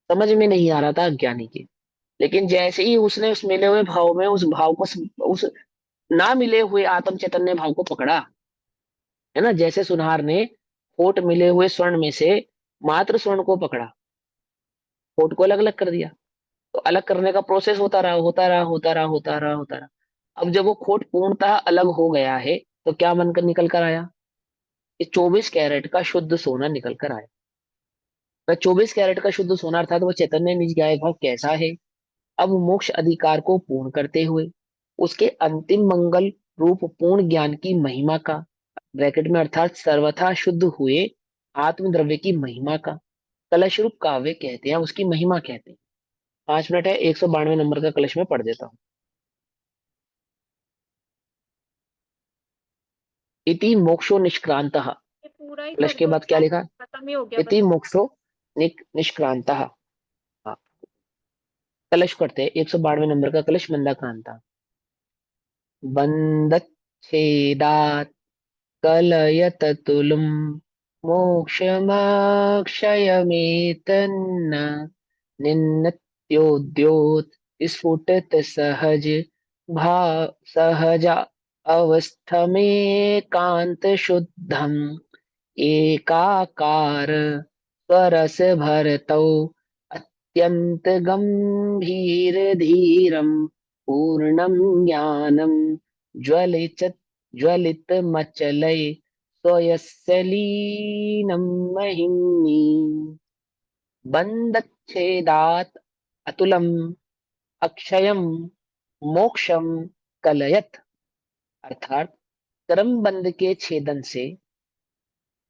समझ में नहीं आ रहा था अज्ञानी के। लेकिन जैसे ही उसने उस मिले हुए भाव में उस भाव को, उस ना मिले हुए आत्म चैतन्य भाव को पकड़ा, है ना, जैसे सुनार ने खोट मिले हुए स्वर्ण में से मात्र स्वर्ण को पकड़ा, खोट को अलग अलग कर दिया। तो अलग करने का प्रोसेस होता रहा, होता रहा, होता रहा, होता रहा, होता रहा। अब जब वो खोट पूर्णतः अलग हो गया है तो क्या बनकर निकल कर आया? ये 24 कैरेट का शुद्ध सोना निकल कर आया। वह 24 कैरेट का शुद्ध सोना अर्थात वो चैतन्य निज ज्ञायक भाव कैसा है? अब मोक्ष अधिकार को पूर्ण करते हुए उसके अंतिम मंगल रूप पूर्ण ज्ञान की महिमा का, ब्रैकेट में अर्थात सर्वथा शुद्ध हुए आत्म द्रव्य की महिमा का कलश रूप काव्य कहते हैं, उसकी महिमा कहते हैं। 5 मिनट है, 192 नंबर का कलश में पढ़ देता हूँ। इति मोक्षो निष्क्रांतः। ये पूरा ही कलश कर के दो, बाद क्या लिखा? खत्म ही हो गया इति बस। मोक्षो निष्क्रांतः। हाँ, कलश पढ़ते हैं, 192 नंबर का कलश, मंदाक्रांता। बंधच्छेदात् कलयत तुलम मोक्षमाक्षयमेतन्न निन्नत्योद्योत स्फुटत सहज भाव सहज अवस्थमेकांत शुद्धम एकाकार स्वरस भरतौ अत्यंत गंभीर धीरम पूर्णम ज्ञानम ज्वलित ज्वलित मचलय स्वयस्य लीनं महिम्नि। बंधच्छेदात् अतुलम अक्षयम मोक्षम कलयत। अर्थात कर्म बंध के छेदन से,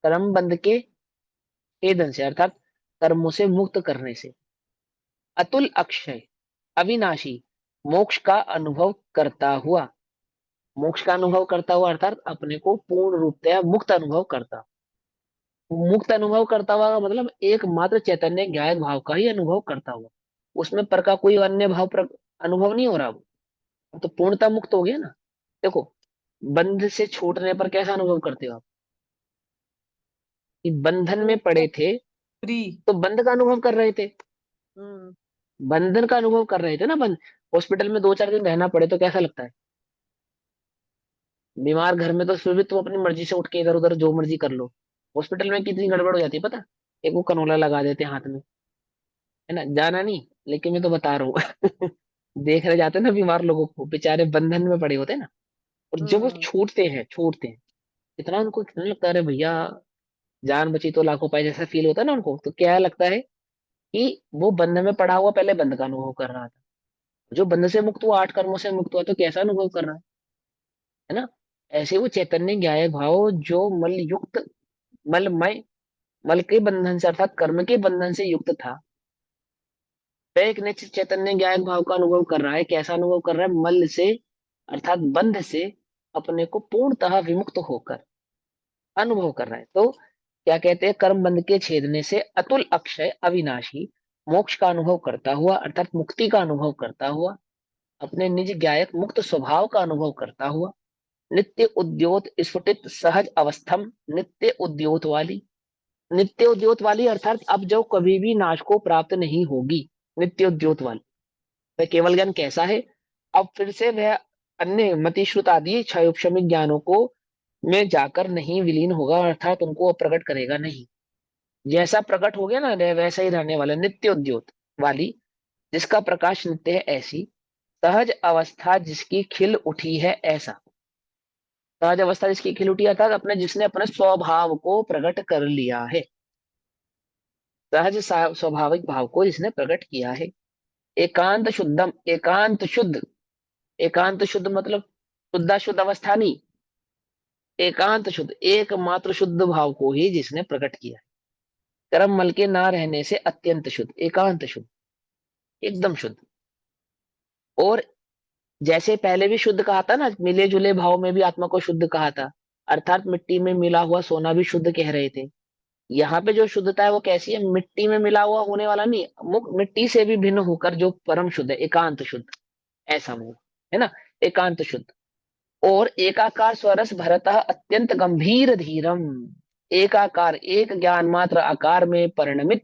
कर्म बंध के छेदन से अर्थात कर्मों से मुक्त करने से, अतुल अक्षय अविनाशी मोक्ष का अनुभव करता हुआ, मोक्ष का अनुभव करता हुआ अर्थात अपने को पूर्ण रूपतया मुक्त अनुभव करता। मुक्त अनुभव करता हुआ का मतलब एकमात्र चैतन्य ज्ञायक भाव का ही अनुभव करता हुआ, उसमें पर का कोई अन्य भाव अनुभव नहीं हो रहा। वो तो पूर्णता मुक्त हो गया ना। देखो, बंध से छूटने पर कैसा अनुभव करते हो आप? कि बंधन में पड़े थे फ्री। तो बंध का अनुभव कर रहे थे, हम्म। बंधन का अनुभव कर रहे थे ना। बंद हॉस्पिटल में 2-4 दिन रहना पड़े तो कैसा लगता है? बीमार घर में तो फिर भी तुम अपनी मर्जी से उठ के इधर उधर जो मर्जी कर लो। हॉस्पिटल में कितनी गड़बड़ हो जाती है पता? एक वो कनोला लगा देते हैं हाथ में, है ना, जाना नहीं, लेकिन मैं तो बता रहा हूँ देख रहे जाते हैं ना बीमार लोगों को, बेचारे बंधन में पड़े होते हैं ना, और जब वो छूटते हैं इतना उनको कितना लगता है, अरे भैया जान बची तो लाखों पाए, जैसा फील होता है ना उनको। तो क्या लगता है कि वो बंधन में पड़ा हुआ पहले बंध का अनुभव कर रहा था, जो बंध से मुक्त हुआ, 8 कर्मों से मुक्त हुआ, तो कैसा अनुभव कर रहा है ना। ऐसे वो चैतन्य ज्ञायक भाव जो मल युक्त, मलमय, मल के बंधन से अर्थात कर्म के बंधन से युक्त था, वह एक निश्चित चैतन्य ज्ञायक भाव का अनुभव कर रहा है। कैसा अनुभव कर रहा है? मल से अर्थात बंध से अपने को पूर्णतः विमुक्त होकर अनुभव कर रहा है। तो क्या कहते हैं? कर्म बंध के छेदने से अतुल अक्षय अविनाशी मोक्ष का अनुभव करता हुआ अर्थात मुक्ति का अनुभव करता हुआ, अपने निज ज्ञायक मुक्त स्वभाव का अनुभव करता हुआ, नित्य उद्योत स्फुटित सहज अवस्थम, नित्य उद्योत वाली, नित्योद्योत वाली अर्थात अब जो कभी भी नाश को प्राप्त नहीं होगी, नित्योद्योत वाली। वह केवल ज्ञान कैसा है? अब फिर से वह अन्य मतिश्रुत आदि क्षयोपशमिक ज्ञानों को में जाकर नहीं विलीन होगा, अर्थात उनको प्रकट करेगा नहीं। जैसा प्रकट हो गया ना वैसा ही रहने वाला, नित्योद्योत वाली जिसका प्रकाश नित्य है, ऐसी सहज अवस्था जिसकी खिल उठी है, ऐसा सहज अवस्था जिसकी खिल उठी अर्थात अपने जिसने अपने स्वभाव को प्रकट कर लिया है, सहज स्वाभाविक भाव को जिसने प्रकट किया है। एकांत शुद्धम, एकांत शुद्ध, एकांत शुद्ध मतलब शुद्धा शुद्ध अवस्था नहीं, एकांत शुद्ध एकमात्र शुद्ध भाव को ही जिसने प्रकट किया है। कर्म मल के ना रहने से अत्यंत शुद्ध, एकांत शुद्ध, एकदम शुद्ध। और जैसे पहले भी शुद्ध कहा था ना, मिले जुले भाव में भी आत्मा को शुद्ध कहा था, अर्थात मिट्टी में मिला हुआ सोना भी शुद्ध कह रहे थे। यहाँ पे जो शुद्धता है वो कैसी है? मिट्टी में मिला हुआ होने वाला नहीं, मिट्टी से भी भिन्न होकर जो परम शुद्ध है, एकांत शुद्ध, ऐसा वो है ना, एकांत शुद्ध। और एकाकार स्वरस भरतः अत्यंत गंभीर धीरम, एकाकार एक ज्ञान मात्र आकार में परिणमित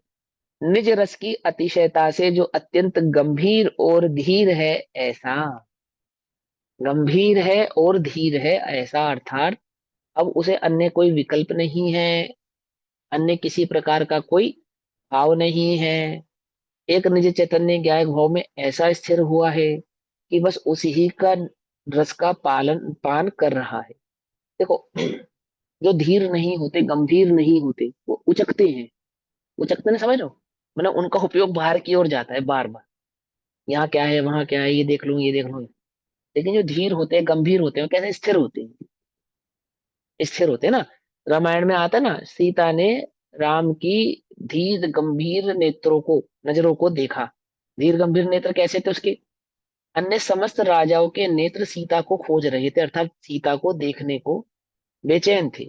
निज रस की अतिशयता से जो अत्यंत गंभीर और धीर है, ऐसा गंभीर है और धीर है ऐसा, अर्थात अब उसे अन्य कोई विकल्प नहीं है, अन्य किसी प्रकार का कोई भाव नहीं है, एक निज चैतन्य ज्ञायक भाव में ऐसा स्थिर हुआ है कि बस उसी ही का रस का पालन पान कर रहा है। देखो, जो धीर नहीं होते, गंभीर नहीं होते, वो उचकते हैं, उचकते ना, समझ लो, मतलब उनका उपयोग बाहर की ओर जाता है बार बार, यहाँ क्या है वहां क्या है, ये देख लूं ये देख लूं। लेकिन जो धीर होते हैं, गंभीर होते हैं, वो कैसे स्थिर होते हैं, स्थिर होते हैं ना। रामायण में आता है ना, सीता ने राम की धीर गंभीर नेत्रों को, नजरों को देखा। धीर गंभीर नेत्र कैसे थे उसके? अन्य समस्त राजाओं के नेत्र सीता को खोज रहे थे, अर्थात सीता को देखने को बेचैन थे।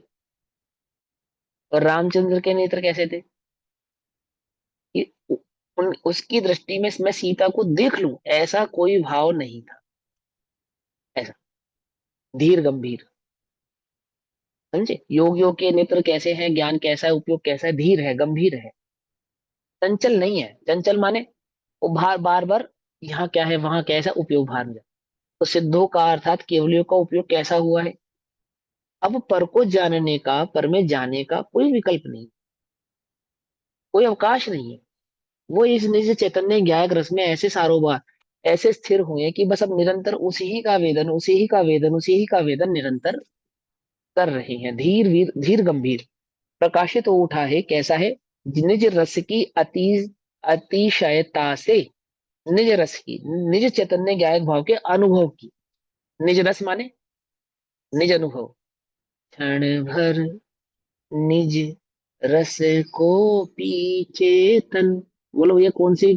और रामचंद्र के नेत्र कैसे थे कि उसकी दृष्टि में मैं सीता को देख लूं, ऐसा कोई भाव नहीं था, ऐसा धीर गंभीर। समझे? योगियों के नेत्र कैसे हैं, ज्ञान कैसा है, उपयोग कैसा है? धीर है, गंभीर है, चंचल नहीं है। चंचल माने वो बार बार बार यहाँ क्या है वहां कैसा उपयोग भार में जाए। तो सिद्धों का अर्थात केवलियों का उपयोग कैसा हुआ है? अब पर को जानने का, पर में जाने का कोई विकल्प नहीं, कोई अवकाश नहीं है। वो इस निज चैतन्य ज्ञायक रस में ऐसे सारोबार, ऐसे स्थिर हुए कि बस अब निरंतर उसी ही का वेदन, उसी ही का वेदन, उसी ही का वेदन निरंतर कर रहे हैं। धीर वीर धीर गंभीर प्रकाशित हो उठा है, कैसा है? निज रस की अतिशयता से, निज रस की, निज चैतन्य ज्ञायक भाव के अनुभव की। निज रस माने निज अनुभव, क्षण भर निज रस को पीछे तन। बोलो भैया, कौन सी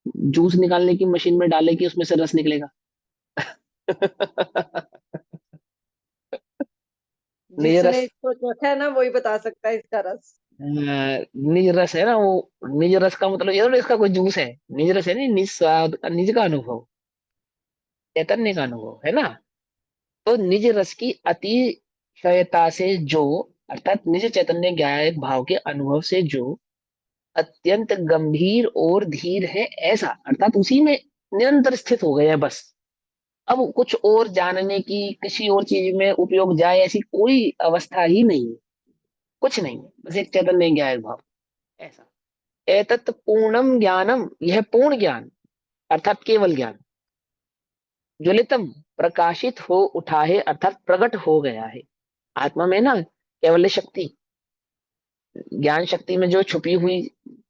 जूस निकालने की मशीन में डाले कि उसमें से रस निकलेगा? निज जिसने रस, इसको चखा है ना वही बता सकता है इसका रस। निज रस है ना वो। निज रस का मतलब ये थोड़ी इसका कोई जूस है, निज रस है नहीं, निज स्वाद, निज का अनुभव, चैतन्य का अनुभव है ना। तो निज रस की अतिशयता से जो, अर्थात निज चैतन्य ज्ञायक भाव के अनुभव से जो अत्यंत गंभीर और धीर है, ऐसा अर्थात उसी में निरंतर स्थित हो गया है बस। अब कुछ और जानने की, किसी और चीज में उपयोग जाए, ऐसी कोई अवस्था ही नहीं है, कुछ नहीं है, बस एक चैतन्य ज्ञायक भाव, ऐसा। एतत् पूर्णम ज्ञानम, यह पूर्ण ज्ञान अर्थात केवल ज्ञान, ज्वलितम प्रकाशित हो उठा है, अर्थात प्रकट हो गया है। आत्मा में ना केवल शक्ति, ज्ञान शक्ति में जो छुपी हुई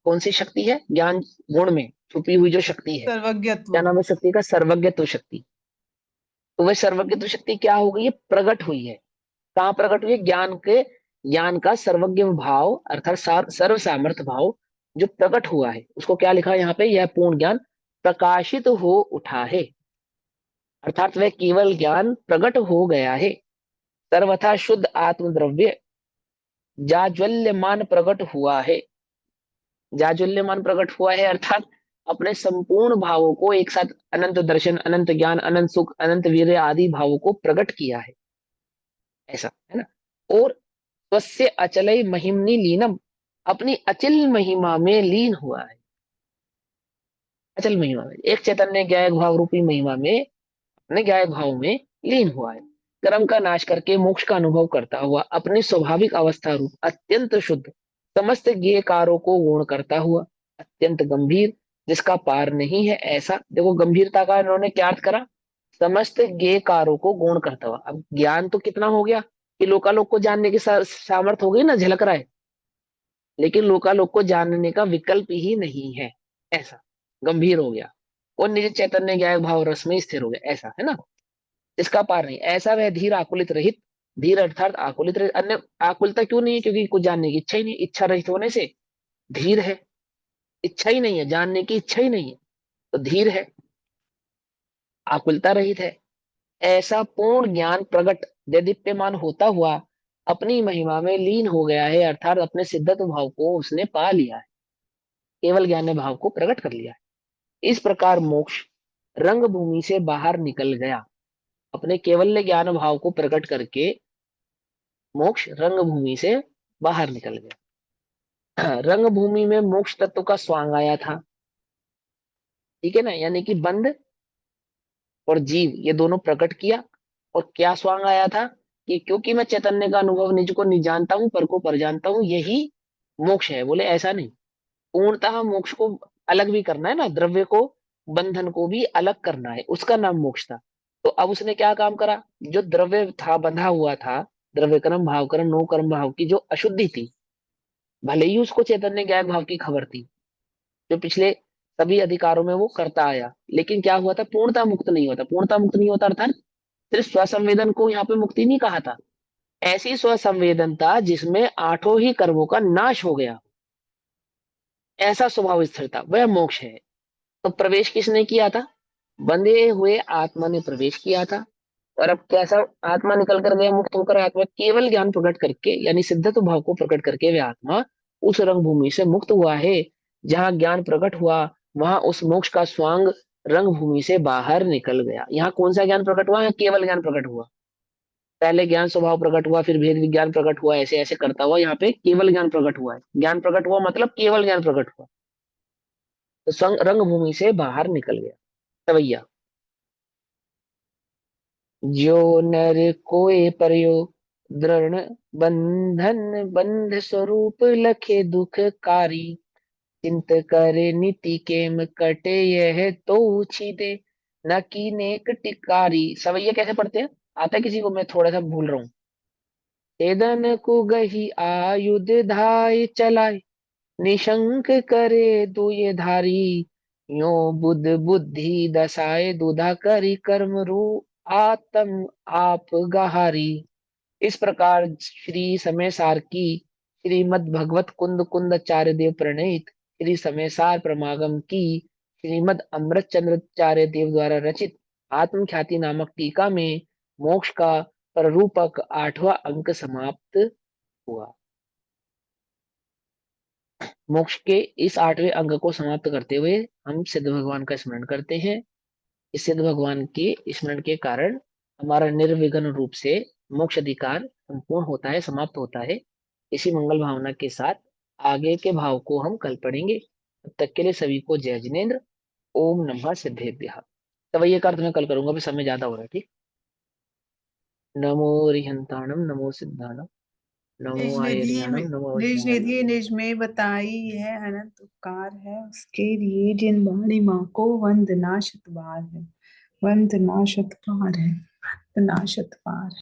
कौन सी शक्ति है? ज्ञान गुण में छुपी हुई जो शक्ति है, सर्वज्ञत्व। क्या नाम है शक्ति का? सर्वज्ञत्व शक्ति। तो वह सर्वज्ञत्व शक्ति क्या हो गई है? प्रकट हुई है। कहाँ प्रकट हुई है? ज्ञान के, ज्ञान का सर्वज्ञ भाव अर्थात सर्व सामर्थ्य भाव जो प्रकट हुआ है, उसको क्या लिखा है यहाँ पे? यह पूर्ण ज्ञान प्रकाशित हो उठा है, अर्थात वह केवल ज्ञान प्रकट हो गया है। सर्वथा शुद्ध आत्मद्रव्य जाज्वल्यमान प्रकट हुआ है। जाज्वल्यमान प्रकट हुआ है अर्थात अपने संपूर्ण भावों को एक साथ, अनंत दर्शन, अनंत ज्ञान, अनंत सुख, अनंत वीर्य आदि भावों को प्रकट किया है, ऐसा है ना। और स्वस्य अचलय महिमनि लीनम, अपनी अचिल महिमा में लीन हुआ है। अचल महिमा में एक चैतन्य ज्ञायक भाव रूपी महिमा में अपने ज्ञायक भाव में लीन हुआ है। कर्म का नाश करके मोक्ष का अनुभव करता हुआ अपनी स्वाभाविक अवस्था रूप अत्यंत शुद्ध समस्त ज्ञेयकारों को गुण करता हुआ अत्यंत गंभीर जिसका पार नहीं है, ऐसा देखो गंभीरता का इन्होंने क्या अर्थ करा, समस्त ज्ञेयकारों को गुण करता हुआ। अब ज्ञान तो कितना हो गया कि लोकालोक को जानने की सामर्थ हो गई ना, झलक रहा है, लेकिन लोकालोक को जानने का विकल्प ही नहीं है, ऐसा गंभीर हो गया। और निज चैतन्य ज्ञायक भाव रस में स्थिर हो गया, ऐसा है ना, इसका पार नहीं, ऐसा वह धीर आकुलित रहित, धीर अर्थात आकुलित रहित। अन्य आकुलता क्यों नहीं है, क्योंकि कुछ जानने की इच्छा ही नहीं, इच्छा रहित होने से धीर है, इच्छा ही नहीं है, जानने की इच्छा ही नहीं है तो धीर है, आकुलता रहित है। ऐसा पूर्ण ज्ञान प्रकट देदीप्यमान होता हुआ अपनी महिमा में लीन हो गया है, अर्थात अपने सिद्धत्व भाव को उसने पा लिया है, केवल ज्ञान भाव को प्रकट कर लिया है। इस प्रकार मोक्ष रंग भूमि से बाहर निकल गया, अपने केवल ज्ञान भाव को प्रकट करके मोक्ष रंग भूमि से बाहर निकल गया। रंग भूमि में मोक्ष तत्व का स्वांग आया था, ठीक है ना, यानी कि बंध और जीव ये दोनों प्रकट किया। और क्या स्वांग आया था कि क्योंकि मैं चैतन्य का अनुभव निज को निज जानता हूं, पर को पर जानता हूं, यही मोक्ष है। बोले ऐसा नहीं, पूर्णतः मोक्ष को अलग भी करना है ना, द्रव्य को बंधन को भी अलग करना है, उसका नाम मोक्ष था। तो अब उसने क्या काम करा, जो द्रव्य था बंधा हुआ था, द्रव्य कर्म भाव कर्म नो कर्म भाव की जो अशुद्धि थी, भले ही उसको चैतन्य ज्ञान भाव की खबर थी, जो पिछले सभी अधिकारों में वो करता आया, लेकिन क्या हुआ था, पूर्णता मुक्त नहीं होता। पूर्णता मुक्त नहीं होता अर्थात सिर्फ स्वसंवेदन को यहाँ पे मुक्ति नहीं कहा था, ऐसी स्वसंवेदनता जिसमें आठों ही कर्मों का नाश हो गया, ऐसा स्वभाव स्थिरता, वह मोक्ष है। तो प्रवेश किसने किया था, बंधे हुए आत्मा ने प्रवेश किया था। और अब कैसा आत्मा निकल कर गया, मुक्त होकर आत्मा केवल ज्ञान प्रकट करके, यानी सिद्धत्व भाव को प्रकट करके वह आत्मा उस रंग भूमि से मुक्त हुआ है। जहां ज्ञान प्रकट हुआ वहां उस मोक्ष का स्वांग रंग भूमि से बाहर निकल गया। यहाँ कौन सा ज्ञान प्रकट हुआ, यहाँ केवल ज्ञान प्रकट हुआ। पहले ज्ञान स्वभाव प्रकट हुआ, फिर भेद विज्ञान प्रकट हुआ, ऐसे ऐसे करता हुआ यहाँ पे केवल ज्ञान प्रकट हुआ है। ज्ञान प्रकट हुआ मतलब केवल ज्ञान प्रकट हुआ, तो रंग भूमि से बाहर निकल गया। तवैया जो नर कोय परयो दृढ़ बंधन बंध स्वरूप लखे दुखकारी, चिंत करे नीति केम कटे यह तो दे न की नेक टिकारी। सवैया कैसे पढ़ते हैं, आता है किसी को, मैं थोड़ा सा भूल रहा हूँ। छेदन को गही आयुध धाय चलाए, निशंक करे दुय धारी, यो बुद्ध बुद्धि दसाए दुधा करी कर्म रू आत्म आप गहारी। इस प्रकार श्री समय सार की श्रीमद भगवत कुंद कुंदाचार्य देव प्रणीत श्री समय सार प्रमागम की श्रीमद अमृत चंद्राचार्य देव द्वारा रचित आत्म ख्याति नामक टीका में मोक्ष का प्ररूपक 8वां अंक समाप्त हुआ। मोक्ष के इस 8वें अंग को समाप्त करते हुए हम सिद्ध भगवान का स्मरण करते हैं। इस सिद्ध भगवान के स्मरण के कारण हमारा निर्विघ्न रूप से मोक्ष अधिकार संपूर्ण होता है, समाप्त होता है। इसी मंगल भावना के साथ आगे के भाव को हम कल पढ़ेंगे। तब तक के लिए सभी को जय जिनेन्द्र। ओम नमः सिद्धेभ्यः। तब ये कार्य मैं कल करूंगा, अभी समय ज्यादा हो रहा है, ठीक। नमो रिहंताणम नमो सिद्धाणम नमो आयर्याणम नमो निज निधि निज में बताई यह अनंत उपकार है, उसके लिए जिन वाणी माँ को वंदना शत बार है, वंदना शत बार है, वंदना शत बार है।